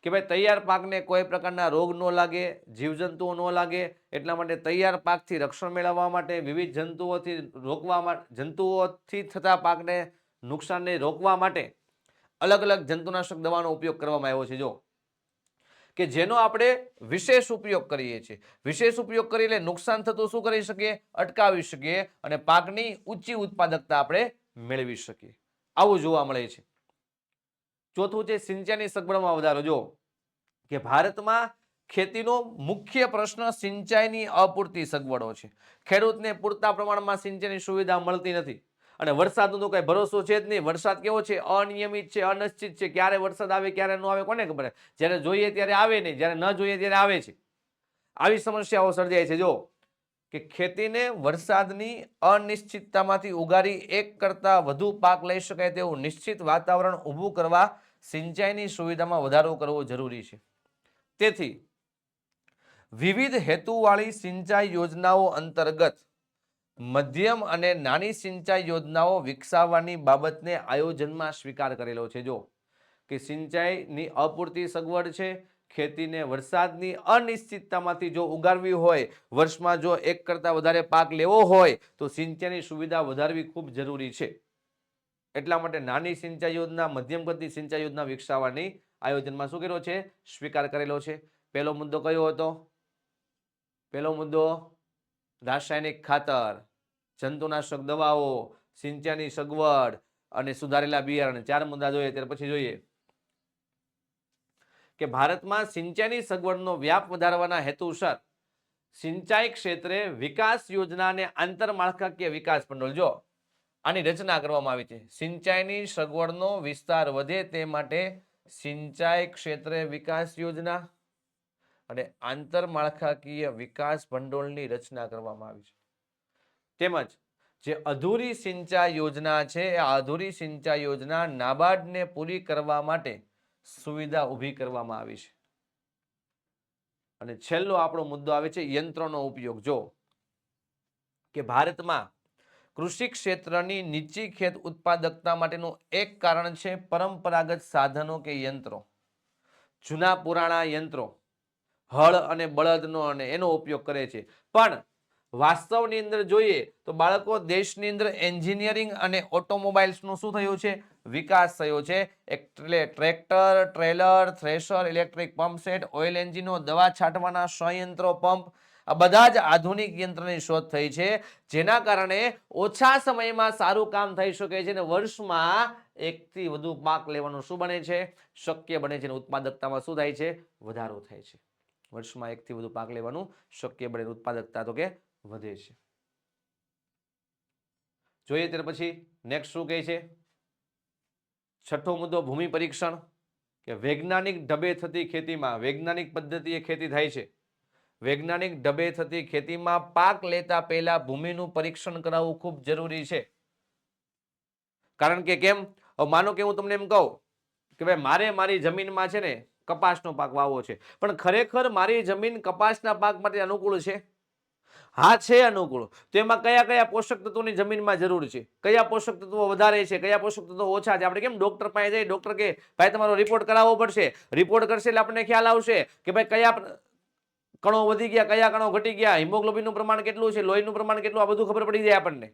કે ભાઈ તૈયાર પાકને કોઈ પ્રકારના રોગ ન લાગે, જીવજંતુઓ ન લાગે, એટલા માટે તૈયાર પાકથી રક્ષણ મેળવવા માટે વિવિધ જંતુઓથી રોકવા માટે, જંતુઓથી થતા પાકને નુકસાનને રોકવા માટે અલગ અલગ જંતુનાશક દવાનો ઉપયોગ કરવામાં આવ્યો છે. જો કે જેનો આપણે વિશેષ ઉપયોગ કરીએ છીએ. વિશેષ ઉપયોગ કરીને નુકસાન થતું શું કરી શકીએ, અટકાવી શકીએ અને પાકની ઊંચી ઉત્પાદકતા આપણે મેળવી શકીએ. આવું જોવા મળે છે. ચોથું છે સિંચાઈની સગવડમાં વધારો. જો કે ભારતમાં ખેતીનો મુખ્ય પ્રશ્ન સિંચાઈની અપૂરતી સગવડો છે. ખેડૂતને પૂરતા પ્રમાણમાં સિંચાઈની સુવિધા મળતી નથી અને વરસાદનો તો કઈ ભરોસો છે જ નહીં. વરસાદ કેવો છે, અનિયમિત છે, અનિશ્ચિત છે. ક્યારે વરસાદ આવે ક્યારે ન આવે કોને ખબર. જ્યારે જોઈએ ત્યારે આવે નહીં, જ્યારે ન જોઈએ ત્યારે આવે છે. આવી સમસ્યાઓ સર્જાય છે. જો કે ખેતીને વરસાદની અનિશ્ચિતતામાંથી ઉગારી એક કરતા વધુ પાક લઈ શકાય તેવું નિશ્ચિત વાતાવરણ ઊભું કરવા સિંચાઈની સુવિધામાં વધારો કરવો જરૂરી છે. તેથી વિવિધ હેતુવાળી સિંચાઈ યોજનાઓ અંતર્ગત મધ્યમ અને નાની સિંચાઈ યોજનાઓ વિકસાવવાની બાબતને આયોજનમાં સ્વીકાર કરેલો છે. જો કે સિંચાઈની અપૂરતી સગવડ છે, ખેતીને વરસાદની અનિશ્ચિતતામાંથી જો ઉગારવી હોય, વર્ષમાં જો એક કરતા વધારે પાક લેવો હોય તો સિંચાઈની સુવિધા વધારવી ખૂબ જરૂરી છે. એટલા માટે નાની સિંચાઈ યોજના, મધ્યમ ગતિ સિંચાઈ યોજના વિકસાવવાની આયોજનમાં શું કર્યો છે, સ્વીકાર કરેલો છે. પહેલો મુદ્દો કયો હતો? પહેલો મુદ્દો રાસાયણિક ખાતર, જંતુનાશક દવાઓ, સિંચાઈની સગવડ અને સુધારેલા બિયારણ. 4 મુદ્દા જોઈએ. ત્યાર પછી જોઈએ કે ભારતમાં સિંચાઈની સગવડનો વ્યાપ વધારવાના હેતુસર સિંચાઈ ક્ષેત્રે વિકાસ યોજના અને આંતરમાળખાકીય વિકાસ ભંડોળ, જો આની રચના કરવામાં આવી છે. સિંચાઈની સગવડનો વિસ્તાર વધે તે માટે સિંચાઈ ક્ષેત્રે વિકાસ યોજના અને આંતરમાળખાકીય વિકાસ ભંડોળની રચના કરવામાં આવી છે. તેમજ જે અધૂરી સિંચાઈ યોજના છે એ અધૂરી સિંચાઈ યોજના નાબાર્ડને પૂરી કરવા માટે સુવિધા ઊભી કરવામાં આવી છે. અને છેલ્લો આપણો મુદ્દો આવે છે યંત્રોનો ઉપયોગ. જો કે ભારતમાં કૃષિ ક્ષેત્રની નીચી ખેત ઉત્પાદકતા માટેનું એક કારણ છે પરંપરાગત સાધનો કે યંત્રો. જૂના પુરાણા યંત્રો હળ અને બળદનો અને એનો ઉપયોગ કરે છે. પણ વાસ્તવની અંદર જોઈએ તો બાળકો દેશની અંદર એન્જિનિયરિંગ અને ઓટોમોબાઈલ્સનું શું થયું છે, વિકાસ થયો છે. એટલે tractor, trailer, thresher, electric pump set, oil એન્જિનો, દવા છાંટવાના સંયંત્રો, પંપ, આ બધા જ આધુનિક યંત્રની શોધ થઈ છે. જેના કારણે ઓછા સમયમાં સારું કામ થઈ શકે છે અને વર્ષમાં એકથી વધુ પાક લેવાનું શું બને છે, શક્ય બને છે. ઉત્પાદકતામાં શું થાય છે, વધારો થાય છે. વર્ષમાં એકથી વધુ પાક લેવાનું શક્ય બને, ઉત્પાદકતા તો કે વધે છે. જોઈએ ત્યાર પછી નેક્સ્ટ શું કહે છે, છઠ્ઠો મુદ્દો ભૂમિ પરીક્ષણ. કે વૈજ્ઞાનિક ઢબે થતી ખેતીમાં, વૈજ્ઞાનિક પદ્ધતિએ ખેતી થાય છે. વૈજ્ઞાનિક ઢબે થતી ખેતીમાં પાક લેતા પહેલા ભૂમિનું પરીક્ષણ કરાવવું ખૂબ જરૂરી છે. કારણ કે કેમ, માનો કે હું તમને એમ કહું કે ભાઈ મારે મારી જમીનમાં છે ને કપાસનો પાક વાવવો છે, પણ ખરેખર મારી જમીન કપાસના પાક માટે અનુકૂળ છે? હા, છે અનુકૂળ. તો એમાં કયા કયા પોષક તત્વોની જમીનમાં જરૂર છે, કયા પોષક તત્વો વધારે છે, કયા પોષક તત્વો ઓછા છે? આપણે કેમ ડોક્ટર પાસે જઈએ, ડોક્ટર કે ભાઈ તમારો રિપોર્ટ કરાવવો પડશે. રિપોર્ટ કરશે એટલે આપણને ખ્યાલ આવશે કે ભાઈ કયા કણો વધી ગયા, કયા કણો ઘટી ગયા, હિમોગ્લોબિનનું પ્રમાણ કેટલું છે, લોહીનું પ્રમાણ કેટલું, આ બધું ખબર પડી જાય આપણને.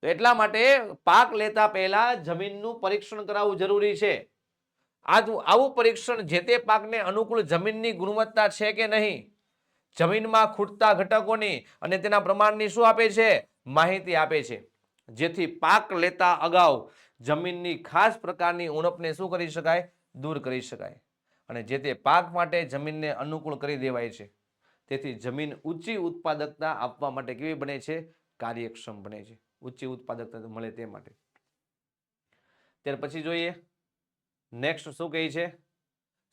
તો એટલા માટે પાક લેતા પહેલા જમીનનું પરીક્ષણ કરાવવું જરૂરી છે. આવું પરીક્ષણ જે તે પાકને અનુકૂળ જમીનની ગુણવત્તા છે કે નહીં, જમીનમાં ખૂટતા ઘટકોની અને તેના પ્રમાણની શું આપે છે, માહિતી આપે છે, જેથી પાક લેતા અગાઉ જમીનની ખાસ પ્રકારની ઉણપને શું કરી શકાય? દૂર કરી શકાય અને જે તે પાક માટે જમીનને અનુકૂળ કરી દેવાય છે. તેથી જમીન ઊંચી ઉત્પાદકતા આપવા માટે કેવી બને છે? કાર્યક્ષમ બને છે. ઊંચી ઉત્પાદકતા મળે તે માટે. ત્યાર પછી જોઈએ નેક્સ્ટ શું કહે છે?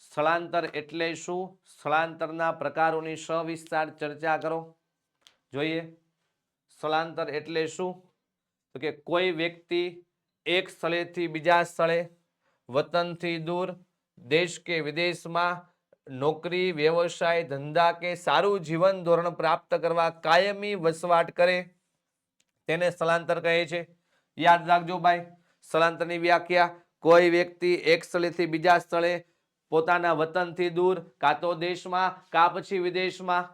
સ્થળાંતર એટલે શું? સ્થળાંતરના પ્રકારોની સવિસ્તાર ચર્ચા કરો. જોઈએ સ્થળાંતર એટલે શું? તો કે કોઈ વ્યક્તિ એક સ્થળેથી બીજા સ્થળે, વતનથી દૂર, દેશ કે વિદેશમાં નોકરી, વ્યવસાય, ધંધા કે સારું જીવન ધોરણ પ્રાપ્ત કરવા કાયમી વસવાટ કરે તેને સ્થળાંતર કહે છે. યાદ રાખજો ભાઈ, સ્થળાંતરની વ્યાખ્યા: કોઈ વ્યક્તિ એક સ્થળેથી બીજા સ્થળે પોતાના વતનથી દૂર કાં તો દેશમાં કાં પછી વિદેશમાં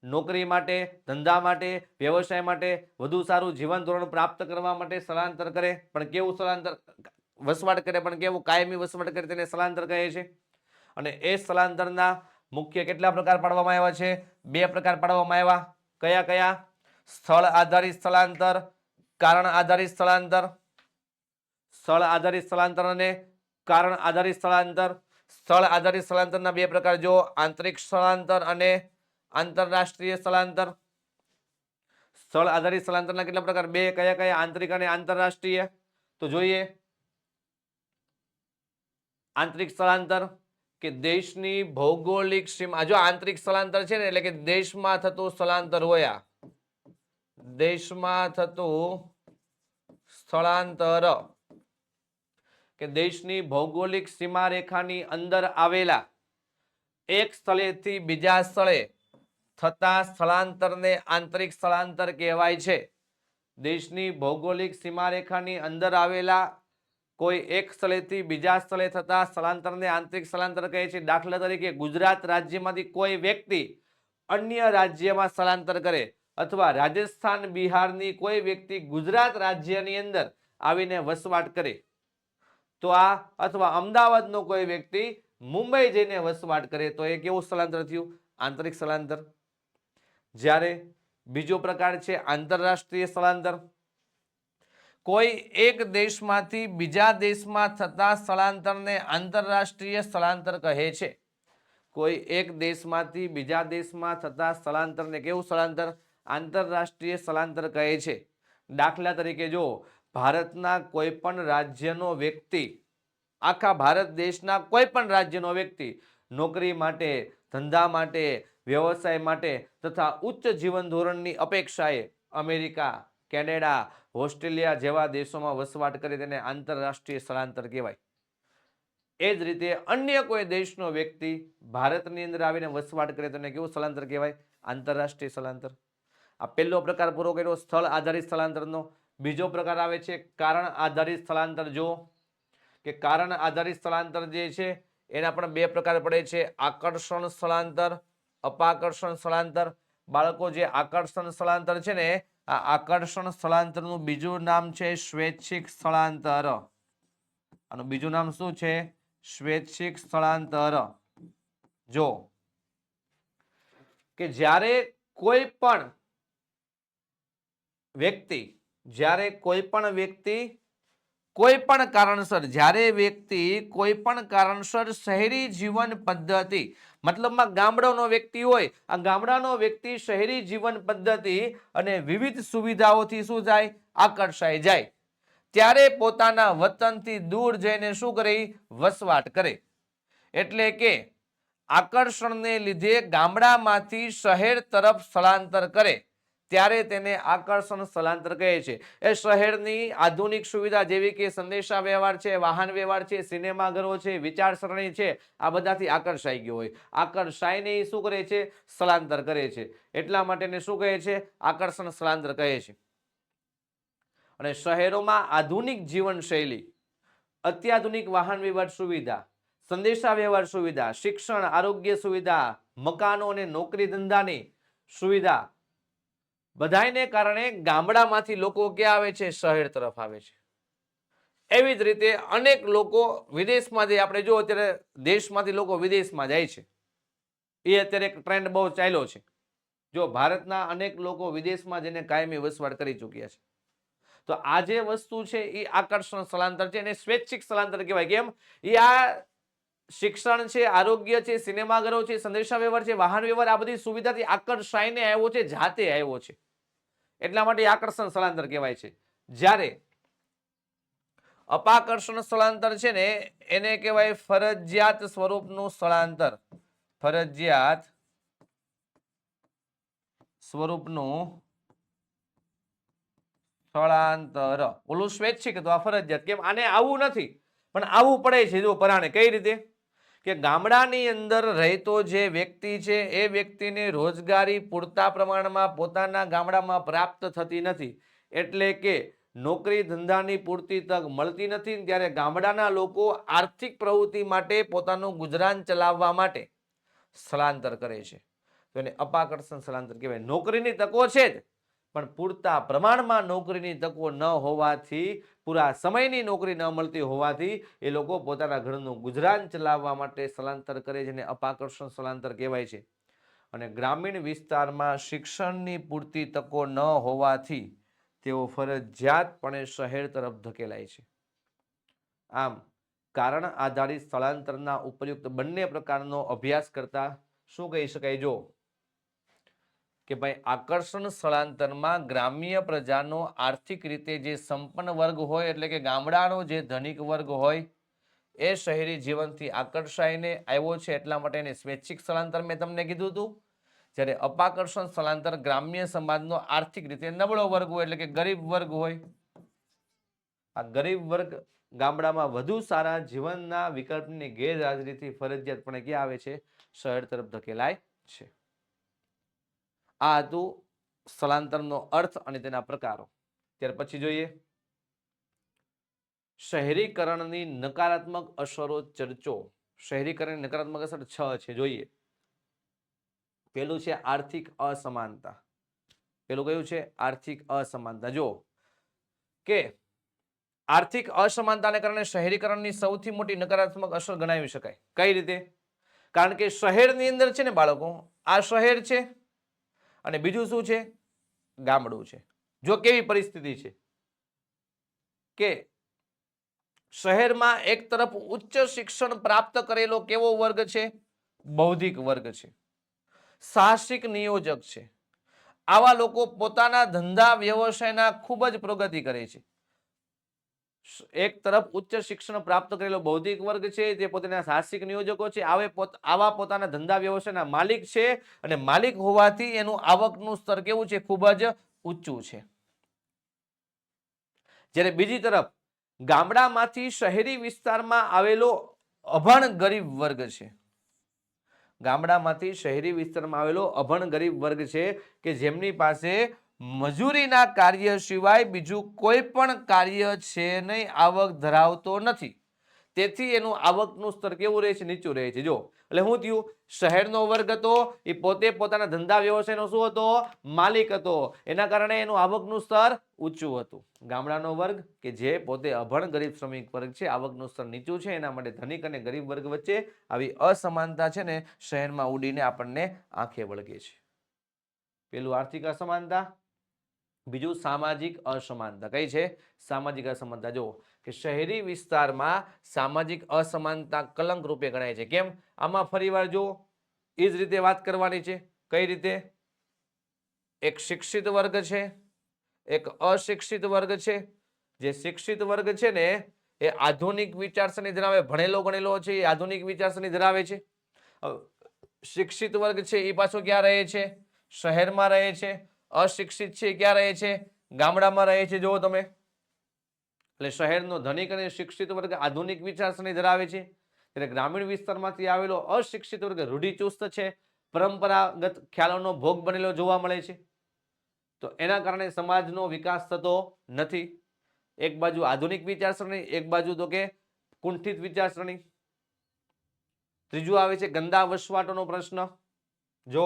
નોકરી માટે, ધંધા માટે, વ્યવસાય માટે, વધુ સારું જીવન ધોરણ પ્રાપ્ત કરવા માટે સ્થળાંતર કરે. પણ કેવું સ્થળાંતર? વસવાટ કરે પણ કેવું? કાયમી વસવાટ કરે તેને સ્થળાંતર કહે છે. અને એ સ્થળાંતરના મુખ્ય કેટલા પ્રકાર પાડવામાં આવ્યા છે? 2 પ્રકાર પાડવામાં આવ્યા. કયા કયા? સ્થળ આધારિત સ્થળાંતર, કારણ આધારિત સ્થળાંતર. સ્થળ આધારિત સ્થળાંતર અને કારણ આધારિત સ્થળાંતર. સ્થળ આધારિત સ્થળાંતરના 2 પ્રકાર જો: આંતરિક સ્થળાંતર અને આંતરરાષ્ટ્રીય સ્થળાંતર. સ્થળ આધારિત સ્થળાંતરના કેટલા પ્રકાર? 2. કયા કયા? આંતરિક અને આંતરરાષ્ટ્રીય. તો જોઈએ આંતરિક સ્થળાંતર કે દેશની ભૌગોલિક સીમા. જો આંતરિક સ્થળાંતર છે ને એટલે કે દેશમાં થતું સ્થળાંતર હોય. દેશમાં થતું સ્થળાંતર કે દેશની ભૌગોલિક સીમા રેખાની અંદર આવેલા એક સ્થળેથી બીજા સ્થળે થતા સ્થળાંતરને આંતરિક સ્થળાંતર કહેવાય છે. દેશની ભૌગોલિક સીમારેખાની અંદર આવેલા કોઈ એક સ્થળેથી બીજા સ્થળે થતા સ્થળાંતરને આંતરિક સ્થળાંતર કહે છે. દાખલા તરીકે ગુજરાત રાજ્યમાંથી કોઈ વ્યક્તિ અન્ય રાજ્યમાં સ્થળાંતર કરે અથવા રાજસ્થાન, બિહારની કોઈ વ્યક્તિ ગુજરાત રાજ્યની અંદર આવીને વસવાટ કરે તો આ, અથવા અમદાવાદનો કોઈ વ્યક્તિ મુંબઈ જઈને વસવાટ કરે તો એ કેવું સ્થળાંતર થયું? આંતરિક સ્થળાંતર. જ્યારે બીજો પ્રકાર છે આંતરરાષ્ટ્રીય સ્થળાંતર. કોઈ એક દેશમાંથી બીજા દેશમાં થતા સ્થળાંતરને આંતરરાષ્ટ્રીય સ્થળાંતર કહે છે. કોઈ એક દેશમાંથી બીજા દેશમાં થતા સ્થળાંતરને કેવું સ્થળાંતર? આંતરરાષ્ટ્રીય સ્થળાંતર કહે છે. દાખલા તરીકે જો ભારતના કોઈ પણ રાજ્યનો વ્યક્તિ, આખા ભારત દેશના કોઈ પણ રાજ્યનો વ્યક્તિ નોકરી માટે, ધંધા માટે, વ્યવસાય માટે તથા ઉચ્ચ જીવન ધોરણની અપેક્ષાએ અમેરિકા, કેનેડા, ઓસ્ટ્રેલિયા જેવા દેશોમાં વસવાટ કરે તેને આંતરરાષ્ટ્રીય સ્થળાંતર કહેવાય. એ જ રીતે અન્ય કોઈ દેશનો વ્યક્તિ ભારતની અંદર આવીને વસવાટ કરે તેને કેવું સ્થળાંતર કહેવાય? આંતરરાષ્ટ્રીય સ્થળાંતર. આ પહેલો પ્રકાર પૂરો કર્યો સ્થળ આધારિત સ્થળાંતરનો. બીજો પ્રકાર આવે છે કારણ આધારિત સ્થળાંતર. જો કે કારણ આધારિત સ્થળાંતર જે છે એના પણ 2 પ્રકાર પડે છે: આકર્ષણ સ્થળાંતર, અપાકર્ષણ સ્થળાંતર. બાળકો જે આકર્ષણ સ્થળાંતર છે ને, આ આકર્ષણ સ્થળાંતરનું બીજું નામ છે સ્વૈચ્છિક સ્થળાંતર. આનું બીજું નામ શું છે? સ્વૈચ્છિક સ્થળાંતર. જો કે જ્યારે કોઈ પણ વ્યક્તિ કોઈ પણ કારણસર શહેરી જીવન પદ્ધતિ, મતલબમાં ગામડાનો વ્યક્તિ હોય, આ ગામડાનો વ્યક્તિ શહેરી જીવન પદ્ધતિ અને વિવિધ સુવિધાઓથી શું થાય? આકર્ષાઈ જાય, ત્યારે પોતાના વતનથી દૂર જઈને શું કરે? વસવાટ કરે. એટલે કે આકર્ષણને લીધે ગામડામાંથી શહેર તરફ સ્થળાંતર કરે ત્યારે તેને આકર્ષણ સ્થળાંતર કહે છે. એ શહેરની આધુનિક સુવિધા જેવી કે સંદેશા વ્યવહાર છે, વાહન વ્યવહાર છે, સિનેમાઘરો છે, વિચારસરણી છે, આ બધાથી આકર્ષાઈ ગયો હોય, આકર્ષાઈને શું કરે છે? સ્થળાંતર કરે છે. એટલા માટે શું કહે છે? આકર્ષણ સ્થળાંતર કહે છે. અને શહેરોમાં આધુનિક જીવનશૈલી, અત્યાધુનિક વાહન વ્યવહાર સુવિધા, સંદેશા વ્યવહાર સુવિધા, શિક્ષણ, આરોગ્ય સુવિધા, મકાનો અને નોકરી ધંધાની સુવિધા બધાને કારણે ગામડામાંથી લોકો ક્યાં આવે છે? શહેર તરફ આવે છે. એવી જ રીતે અનેક લોકો વિદેશમાંથી, આપણે જો અત્યારે દેશમાંથી લોકો વિદેશમાં જાય છે, એ અત્યારે એક ટ્રેન્ડ બહુ ચાલ્યો છે. જો ભારતના અનેક લોકો વિદેશમાં જઈને કાયમી વસવાટ કરી ચૂક્યા છે. તો આ જે વસ્તુ છે એ આકર્ષણ સ્થળાંતર છે અને સ્વૈચ્છિક સ્થળાંતર કહેવાય. કેમ? એ આ શિક્ષણ છે, આરોગ્ય છે, સિનેમાઘરો છે, સંદેશા વ્યવહાર છે, વાહન વ્યવહાર, આ બધી સુવિધાથી આકર્ષાઈને આવ્યો છે, જાતે આવ્યો છે. એટલા માટે આકર્ષણ સ્થળાંતર કહેવાય છે. જ્યારે અપાકર્ષણ સ્થળાંતર છે ને એને કહેવાય ફરજિયાત સ્વરૂપનું સ્થળાંતર. ફરજિયાત સ્વરૂપનું સ્થળાંતર. ઓલું સ્વૈચ્છિક હતું, આ ફરજિયાત. કેમ? આને આવવું નથી પણ આવવું પડે છે. જો પરાણે કઈ રીતે કે ગામડાની અંદર રહેતો જે વ્યક્તિ છે એ વ્યક્તિને રોજગારી પૂરતા પ્રમાણમાં પોતાના ગામડામાં પ્રાપ્ત થતી નથી, એટલે કે નોકરી ધંધાની પૂરતી તક મળતી નથી. ત્યારે ગામડાના લોકો આર્થિક પ્રવૃત્તિ માટે પોતાનું ગુજરાન ચલાવવા માટે સ્થળાંતર કરે છે. તો એને અપાકર્ષણ સ્થળાંતર કહેવાય. નોકરીની તકો છે જ પણ પૂરતા પ્રમાણમાં નોકરીની તકો ન હોવાથી, પૂરા સમયની નોકરી ન મળતી હોવાથી એ લોકો પોતાના ઘરનું ગુજરાન ચલાવવા માટે સ્થળાંતર કરે છે અને અપાકર્ષણ સ્થળાંતર કહેવાય છે. અને ગ્રામીણ વિસ્તારમાં શિક્ષણની પૂરતી તકો ન હોવાથી તેઓ ફરજિયાતપણે શહેર તરફ ધકેલાય છે. આમ કારણ આધારિત સ્થળાંતરના ઉપયુક્ત બંને પ્રકારનો અભ્યાસ કરતા શું કહી શકાય? જો કે ભાઈ આકર્ષણ સ્થળાંતરમાં ગ્રામ્ય પ્રજાનો આર્થિક રીતે જે સંપન્ન વર્ગ હોય, એટલે કે ગામડાનો જે ધનિક વર્ગ હોય એ શહેરી જીવનથી આકર્ષાઈને આવ્યો છે, એટલા માટે એને સ્વૈચ્છિક સ્થળાંતર મેં તમને કીધું હતું. જ્યારે અપાકર્ષણ સ્થળાંતર ગ્રામ્ય સમાજનો આર્થિક રીતે નબળો વર્ગ હોય, એટલે કે ગરીબ વર્ગ હોય. આ ગરીબ વર્ગ ગામડામાં વધુ સારા જીવનના વિકલ્પની ગેરહાજરીથી ફરજિયાતપણે ક્યાં આવે છે? શહેર તરફ ધકેલાય છે. આ હતું સ્થળાંતરનો અર્થ અને તેના પ્રકારો. ત્યાર પછી જોઈએ શહેરીકરણની નકારાત્મક અસરો ચર્ચો. શહેરીકરણની નકારાત્મક અસર 6 છે. જોઈએ પેલું છે આર્થિક અસમાનતા. પેલું કયું છે? આર્થિક અસમાનતા. જો કે આર્થિક અસમાનતાને કારણે શહેરીકરણની સૌથી મોટી નકારાત્મક અસર ગણાવી શકાય. કઈ રીતે? કારણ કે શહેરની અંદર છે ને બાળકો, આ શહેર છે અને બીજું શું છે? ગામડું છે. જો કેવી પરિસ્થિતિ છે કે શહેરમાં એક તરફ ઉચ્ચ શિક્ષણ પ્રાપ્ત કરેલો કેવો વર્ગ છે? બૌદ્ધિક વર્ગ છે, સાહસિક નિયોજક છે. આવા લોકો પોતાના ધંધા વ્યવસાયના ખૂબ જ પ્રગતિ કરે છે. એક તરફ ઉચ્ચ શિક્ષણ પ્રાપ્ત કરેલો બૌદ્ધિક વર્ગ છે, જે પોતાના સાહસિક નિયોજકો છે, આવા પોતાના ધંધા વ્યવસાયના માલિક છે અને માલિક હોવાથી એનું આવકનું સ્તર કેવું છે? ખૂબ જ ઊંચું છે. જ્યારે બીજી તરફ ગામડામાંથી શહેરી વિસ્તારમાં આવેલો અભણ ગરીબ વર્ગ છે. ગામડામાંથી શહેરી વિસ્તારમાં આવેલો અભણ ગરીબ વર્ગ છે કે જેમની પાસે મજૂરીના કાર્ય સિવાય બીજું કોઈ પણ કાર્ય છે નહીં, આવક ધરાવતો નથી. તેથી એનું આવકનું સ્તર કેવું રહે છે? નીચું રહે છે. જો એટલે શું થયું? શહેરનો વર્ગ હતો એ પોતે પોતાના ધંધા વ્યવસાયનો શું હતો? માલિક હતો. એના કારણે એનું આવકનું સ્તર ઊંચું હતું. ગામડાનો વર્ગ કે જે પોતે અભણ ગરીબ શ્રમિક વર્ગ છે, આવકનું સ્તર નીચું છે, એના માટે ધનિક અને ગરીબ વર્ગ વચ્ચે આવી અસમાનતા છે ને શહેરમાં ઉડીને આપણને આંખે વળગે છે. પેલું આર્થિક અસમાનતા, બીજું સામાજિક અસમાનતા. કઈ છે? સામાજિક અસમાનતા. જો કે શહેરી વિસ્તારમાં સામાજિક અસમાનતા કલંક રૂપે ગણાય છે. કેમ? આમાં ફરીવાર જો એ જ રીતે વાત કરવાની છે. કઈ રીતે? એક શિક્ષિત વર્ગ છે, એક અશિક્ષિત વર્ગ છે. જે શિક્ષિત વર્ગ છે ને એ આધુનિક વિચારસરણી ધરાવે, ભણેલો ગણેલો છે, એ આધુનિક વિચારસરણી ધરાવે છે. શિક્ષિત વર્ગ છે એ પાછો ક્યાં રહે છે? શહેરમાં રહે છે. અશિક્ષિત છે ક્યાં રહે છે? ગામડામાં રહે છે. જુઓ તમે, એટલે શહેરનો ધનિક અને શિક્ષિત વર્ગ આધુનિક વિચારસરણી ધરાવે છે, ત્યારે ગ્રામીણ વિસ્તારમાંથી આવેલો અશિક્ષિત વર્ગ રૂઢિચુસ્ત છે, પરંપરાગત ખ્યાલોનો ભોગ બનેલો જોવા મળે છે. તો એના કારણે સમાજનો વિકાસ થતો નથી. એક બાજુ આધુનિક વિચારસરણી, એક બાજુ તો કે કુંઠિત વિચારસરણી. ત્રીજું આવે છે ગંદા વસવાટોનો પ્રશ્ન. જો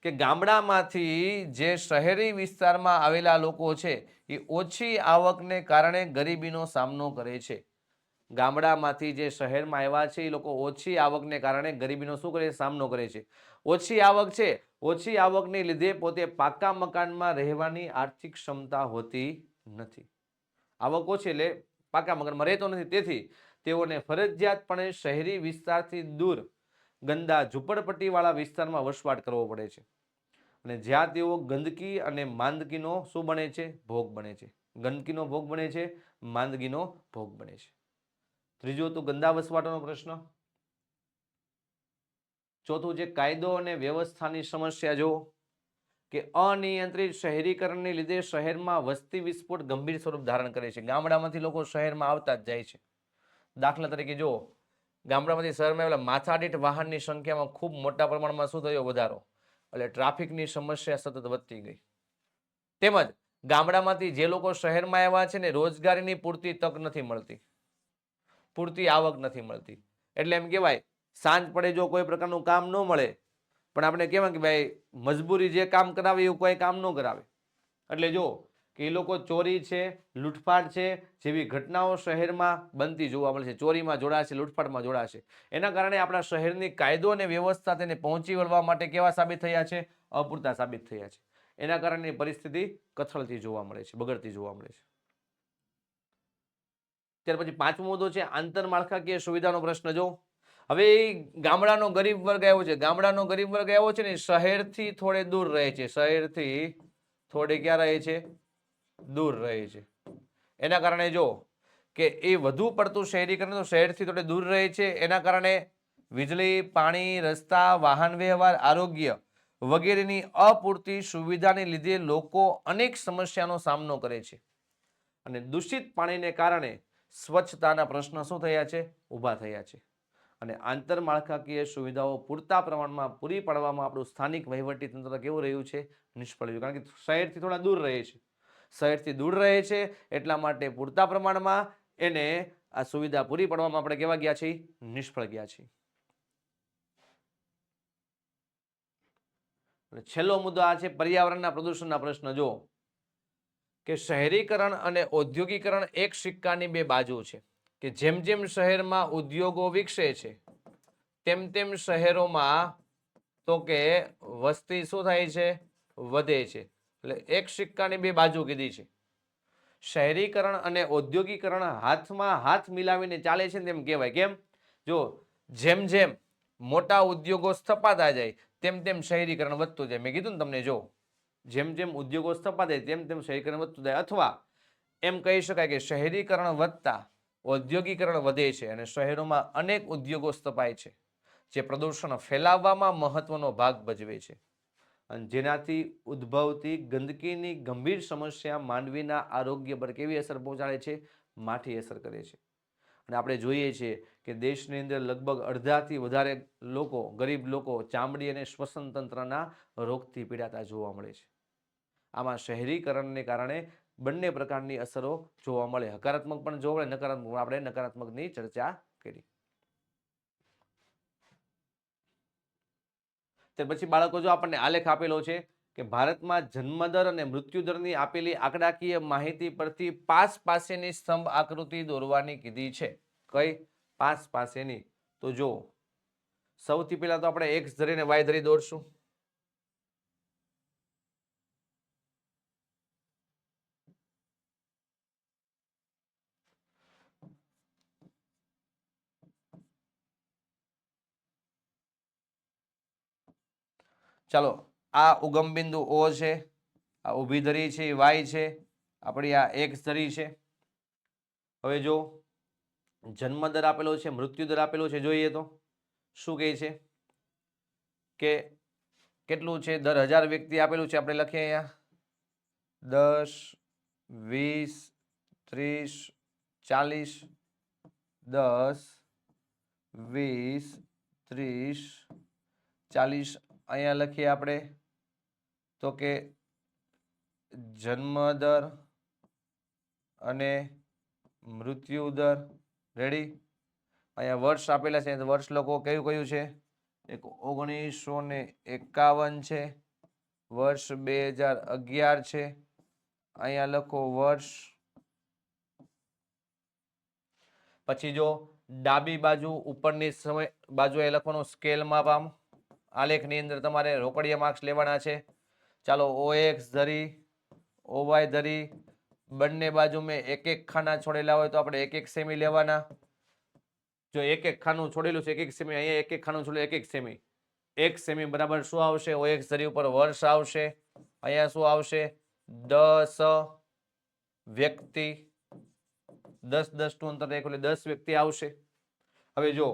કે ગામડામાંથી જે શહેરી વિસ્તારમાં આવેલા લોકો છે એ ઓછી આવકને કારણે ગરીબીનો સામનો કરે છે. ગામડામાંથી જે શહેરમાં આવ્યા છે એ લોકો ઓછી આવકને કારણે ગરીબીનો શું કરે? સામનો કરે છે. ઓછી આવક છે ઓછી આવકને લીધે પોતે પાકા મકાનમાં રહેવાની આર્થિક ક્ષમતા હોતી નથી. આવક ઓછી એટલે પાકા મકાનમાં રહેતો નથી, તેથી તેઓને ફરજિયાતપણે શહેરી વિસ્તારથી દૂર ગંદા ઝૂંપડપટ્ટીવાળા વિસ્તારમાં વસવાટ કરવો પડે છે, અને જ્યાં તેઓ ગંદકી અને માંદગીનો શું બને છે? ભોગ બને છે. ગંદકીનો ભોગ બને છે, માંદગીનો ભોગ બને છે. ત્રીજું હતું ગંદા વસવાટનો પ્રશ્ન. ચોથું છે કાયદો અને વ્યવસ્થાની સમસ્યા. જો કે અનિયંત્રિત શહેરીકરણને લીધે શહેરમાં વસ્તી વિસ્ફોટ ગંભીર સ્વરૂપ ધારણ કરે છે. ગામડામાંથી લોકો શહેરમાં આવતા જ જાય છે. દાખલા તરીકે જો ગામડામાંથી શહેરમાં આવેલા માથાદીઠ વાહનની સંખ્યામાં ખૂબ મોટા પ્રમાણમાં શું થયો? વધારો. એટલે ટ્રાફિકની સમસ્યા સતત વધતી ગઈ. તેમજ ગામડામાંથી જે લોકો શહેરમાં આવ્યા છે ને, રોજગારીની પૂરતી તક નથી મળતી, પૂરતી આવક નથી મળતી. એટલે એમ કહેવાય સાંજ પડે જો કોઈ પ્રકારનું કામ ન મળે, પણ આપણે કહેવાય કે ભાઈ મજબૂરી જે કામ કરાવે એવું કોઈ કામ ન કરાવે. એટલે જો કે એ લોકો ચોરી છે, લૂંટફાટ છે જેવી ઘટનાઓ શહેરમાં બનતી જોવા મળે છે. ચોરીમાં જોડાશે, લૂંટફાટમાં જોડાશે. એના કારણે આપણા શહેરની કાયદો અને વ્યવસ્થા તેને પહોંચી વળવા માટે કેવા સાબિત થયા છે? અપૂરતા સાબિત થયા છે. એના કારણે પરિસ્થિતિ કથળતી જોવા મળે છે, બગડતી જોવા મળે છે. ત્યાર પછી પાંચમો મુદ્દો છે આંતરમાળખાકીય સુવિધાનો પ્રશ્ન. જો હવે ગામડાનો ગરીબ વર્ગ આવ્યો છે, ગામડાનો ગરીબ વર્ગ આવ્યો છે ને, શહેરથી થોડે દૂર રહે છે. શહેરથી થોડે ક્યાં રહે છે? દૂર રહે છે. એના કારણે જો કે એ વધુ પડતું શહેરીકરણ તો શહેરથી થોડે દૂર રહે છે. એના કારણે વીજળી, પાણી, રસ્તા, વાહન વ્યવહાર, આરોગ્ય વગેરેની અપૂરતી સુવિધાને લીધે લોકો અનેક સમસ્યાનો સામનો કરે છે, અને દૂષિત પાણીને કારણે સ્વચ્છતાના પ્રશ્નો શું થયા છે? ઊભા થયા છે. અને આંતરમાળખાકીય સુવિધાઓ પૂરતા પ્રમાણમાં પૂરી પાડવામાં આપણું સ્થાનિક વહીવટી તંત્ર કેવું રહ્યું છે? નિષ્ફળ રહ્યું. કારણ કે શહેરથી થોડા દૂર રહે છે. શહેરથી દૂર રહે છે એટલા માટે પૂરતા પ્રમાણમાં એને આ સુવિધા પૂરી પાડવામાં આપણે કેવા ગયા છીએ? નિષ્ફળ ગયા છીએ. છેલ્લો મુદ્દો આ છે પર્યાવરણના પ્રદૂષણના પ્રશ્ન. જો કે શહેરીકરણ અને ઔદ્યોગિકરણ એક સિક્કાની બે બાજુ છે, કે જેમ જેમ શહેરમાં ઉદ્યોગો વિકસે છે તેમ તેમ શહેરોમાં તો કે વસ્તી શું થાય છે? વધે છે. એટલે એક સિક્કાની બે બાજુ કીધી છે. શહેરીકરણ અને ઔદ્યોગિકરણ હાથમાં હાથ મિલાવીને ચાલે છે તેમ કહેવાય. કેમ? જો જેમ જેમ મોટા ઉદ્યોગો સ્થપાતા જાય તેમ તેમ શહેરીકરણ વધતું જાય. મેં કીધું ને તમને, જો જેમ જેમ ઉદ્યોગો સ્થપાતા જાય તેમ તેમ શહેરીકરણ વધતું જાય. અથવા એમ કહી શકાય કે શહેરીકરણ વધતા ઔદ્યોગિકરણ વધે છે, અને શહેરોમાં અનેક ઉદ્યોગો સ્થપાય છે જે પ્રદૂષણ ફેલાવવામાં મહત્વનો ભાગ ભજવે છે, અને જેનાથી ઉદ્ભવતી ગંદકીની ગંભીર સમસ્યા માનવીના આરોગ્ય પર કેવી અસર પહોંચાડે છે? માઠી અસર કરે છે. અને આપણે જોઈએ છીએ કે દેશની અંદર લગભગ અડધાથી વધારે લોકો, ગરીબ લોકો, ચામડી અને શ્વસન તંત્રના રોગથી પીડાતા જોવા મળે છે. આમાં શહેરીકરણને કારણે બંને પ્રકારની અસરો જોવા મળે. હકારાત્મક પણ જોવા મળે, નકારાત્મક. આપણે નકારાત્મકની ચર્ચા કરી. ત્યાર પછી બાળકો જો આપણને આલેખ આપેલો છે કે ભારતમાં જન્મદર અને મૃત્યુદરની આપેલી આંકડાકીય માહિતી પરથી પાસ પાસેની સ્તંભ આકૃતિ દોરવાની કીધી છે. કઈ? પાસ પાસેની. તો જો સૌથી પહેલા તો આપણે એક્સ ધરીને વાય ધરી દોરશું. ચાલો, આ ઉગમ બિંદુ ઓ છે, આ ઊભી ધરી છે વાય છે, આપણી આ એક્સ ધરી છે. હવે જો જન્મદર આપેલો છે, મૃત્યુદર આપેલો છે. જોઈએ તો શું કહે છે કે કેટલું છે? દર 1000 વ્યક્તિ આપેલું છે. આપણે લખીએ અહીંયા 10, 20, 30, 40, 10, 20, 30, 40. અહીંયા લખીએ આપણે તો કે જન્મદર અને મૃત્યુદર. રેડી? અહીંયા વર્ષ આપેલા છે, વર્ષ લોકો કયું કયું છે? એક 1951 છે, વર્ષ 2011 છે. અહીંયા લખો વર્ષ. પછી જો ડાબી બાજુ ઉપરની બાજુએ લખવાનું સ્કેલ માપ આમ, આલેખની અંદર તમારે રોકડિયા માર્ક્સ લેવાના છે. ચાલો OX ધરી OY ધરી બંને બાજુ મેં એક એક ખાના છોડેલા હોય તો આપણે એક એક સેમી લેવાના. જો એક એક ખાનું છોડેલું છે એક એક સેમી, અહીંયા એક એક ખાનું છોડેલું એક એક સેમી. 1 સેમી બરાબર શું આવશે? OX ધરી ઉપર વર્ષ આવશે. અહીંયા શું આવશે? 10 વ્યક્તિ, 10 નું અંતર રાખ્યું એટલે 10 વ્યક્તિ આવશે. હવે જો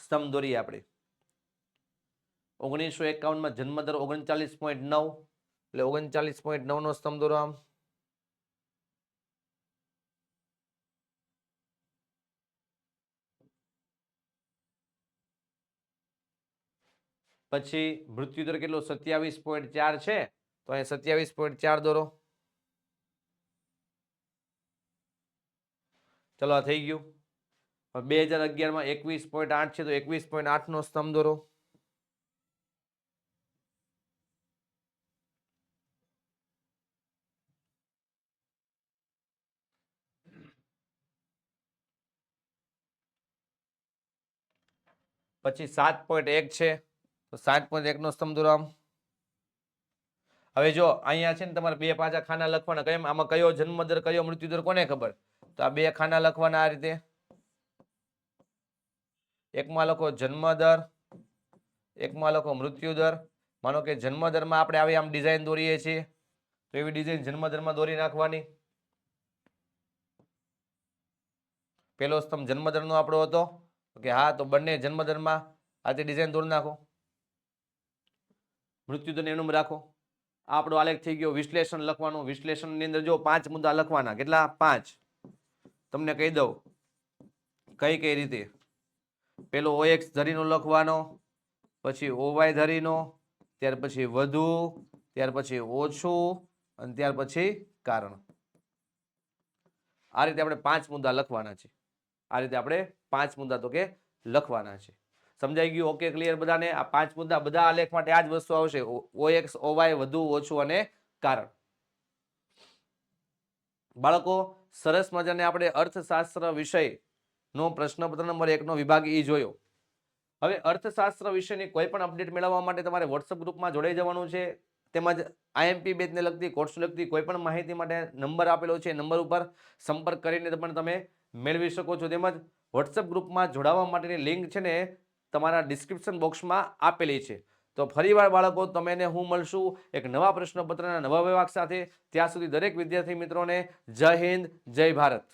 સ્તંભ દોરીએ આપણે. 1951 માં જન્મદર 39.9 એટલે 39.9 નો સ્તંભ દોરો આમ. પછી મૃત્યુદર કેટલો? 27.4 છે તો અહીંયા 27.4 દોરો. ચલો આ થઈ ગયું. 2011 માં 21.8 છે તો 21.8 નો સ્તંભ દોરો. પછી 7.1 છે તો 7.1 નો સ્તંભ દોરો આમ. હવે જો અહીંયા છે ને તમારે બે પાછા ખાના લખવાના. કેમ? આમાં કયો જન્મદર કયો મૃત્યુદર કોને ખબર? તો આ બે ખાના લખવાના આ રીતે. એકમાં લખો જન્મદર, એકમાં લખો મૃત્યુદર. માનો કે જન્મદરમાં આપણે આવી આમ ડિઝાઇન દોરીએ છીએ તો એવી ડિઝાઇન જન્મદરમાં દોરી નાખવાની. પેલો સ્તંભ જન્મદરનો આપણો હતો કે હા, તો બંને જન્મદરમાં આ તે ડિઝાઇન દોરી નાખો. મૃત્યુદરને એનું રાખો. આપણો આલેખ થઈ ગયો. વિશ્લેષણ લખવાનું. વિશ્લેષણની અંદર જો 5 મુદ્દા લખવાના. કેટલા? 5. તમને કહી દઉં કઈ કઈ રીતે. પેલો OX ધરીનો લખવાનો, પછી OY ધરીનો, ત્યાર પછી વધુ, ત્યાર પછી ઓછું અને ત્યાર પછી કારણ. આ રીતે આપણે 5 મુદ્દા લખવાના છે. આ રીતે આપણે 5 મુદ્દા તો કે લખવાના છે. સમજાઈ ગયું? ઓકે, ક્લિયર બધાને? આ 5 મુદ્દા બધા આલેખ માટે આ જ વસ્તુ આવશે. OX OY વધુ ઓછું અને કારણ. બાળકો સરસ મજાને આપણે અર્થશાસ્ત્ર વિષય નો પ્રશ્નપત્ર નંબર 1 નો વિભાગ ઈ જોયો. હવે અર્થશાસ્ત્ર વિષયની કોઈ પણ અપડેટ મેળવવા માટે તમારે વોટ્સઅપ ગ્રુપમાં જોડાઈ જવાનું છે. તેમજ IMP બેચને લગતી, કોર્સ લગતી કોઈ પણ માહિતી માટે નંબર આપેલો છે. નંબર ઉપર સંપર્ક કરીને પણ તમે મેળવી શકો છો. તેમજ વોટ્સઅપ ગ્રુપમાં જોડાવા માટેની લિંક છે ને તમારા ડિસ્ક્રિપ્શન બોક્સમાં આપેલી છે. તો ફરીવાર બાળકો તમે હું મળશું એક નવા પ્રશ્નપત્રના નવા વિભાગ સાથે. ત્યાં સુધી દરેક વિદ્યાર્થી મિત્રોને જય હિન્દ, જય ભારત.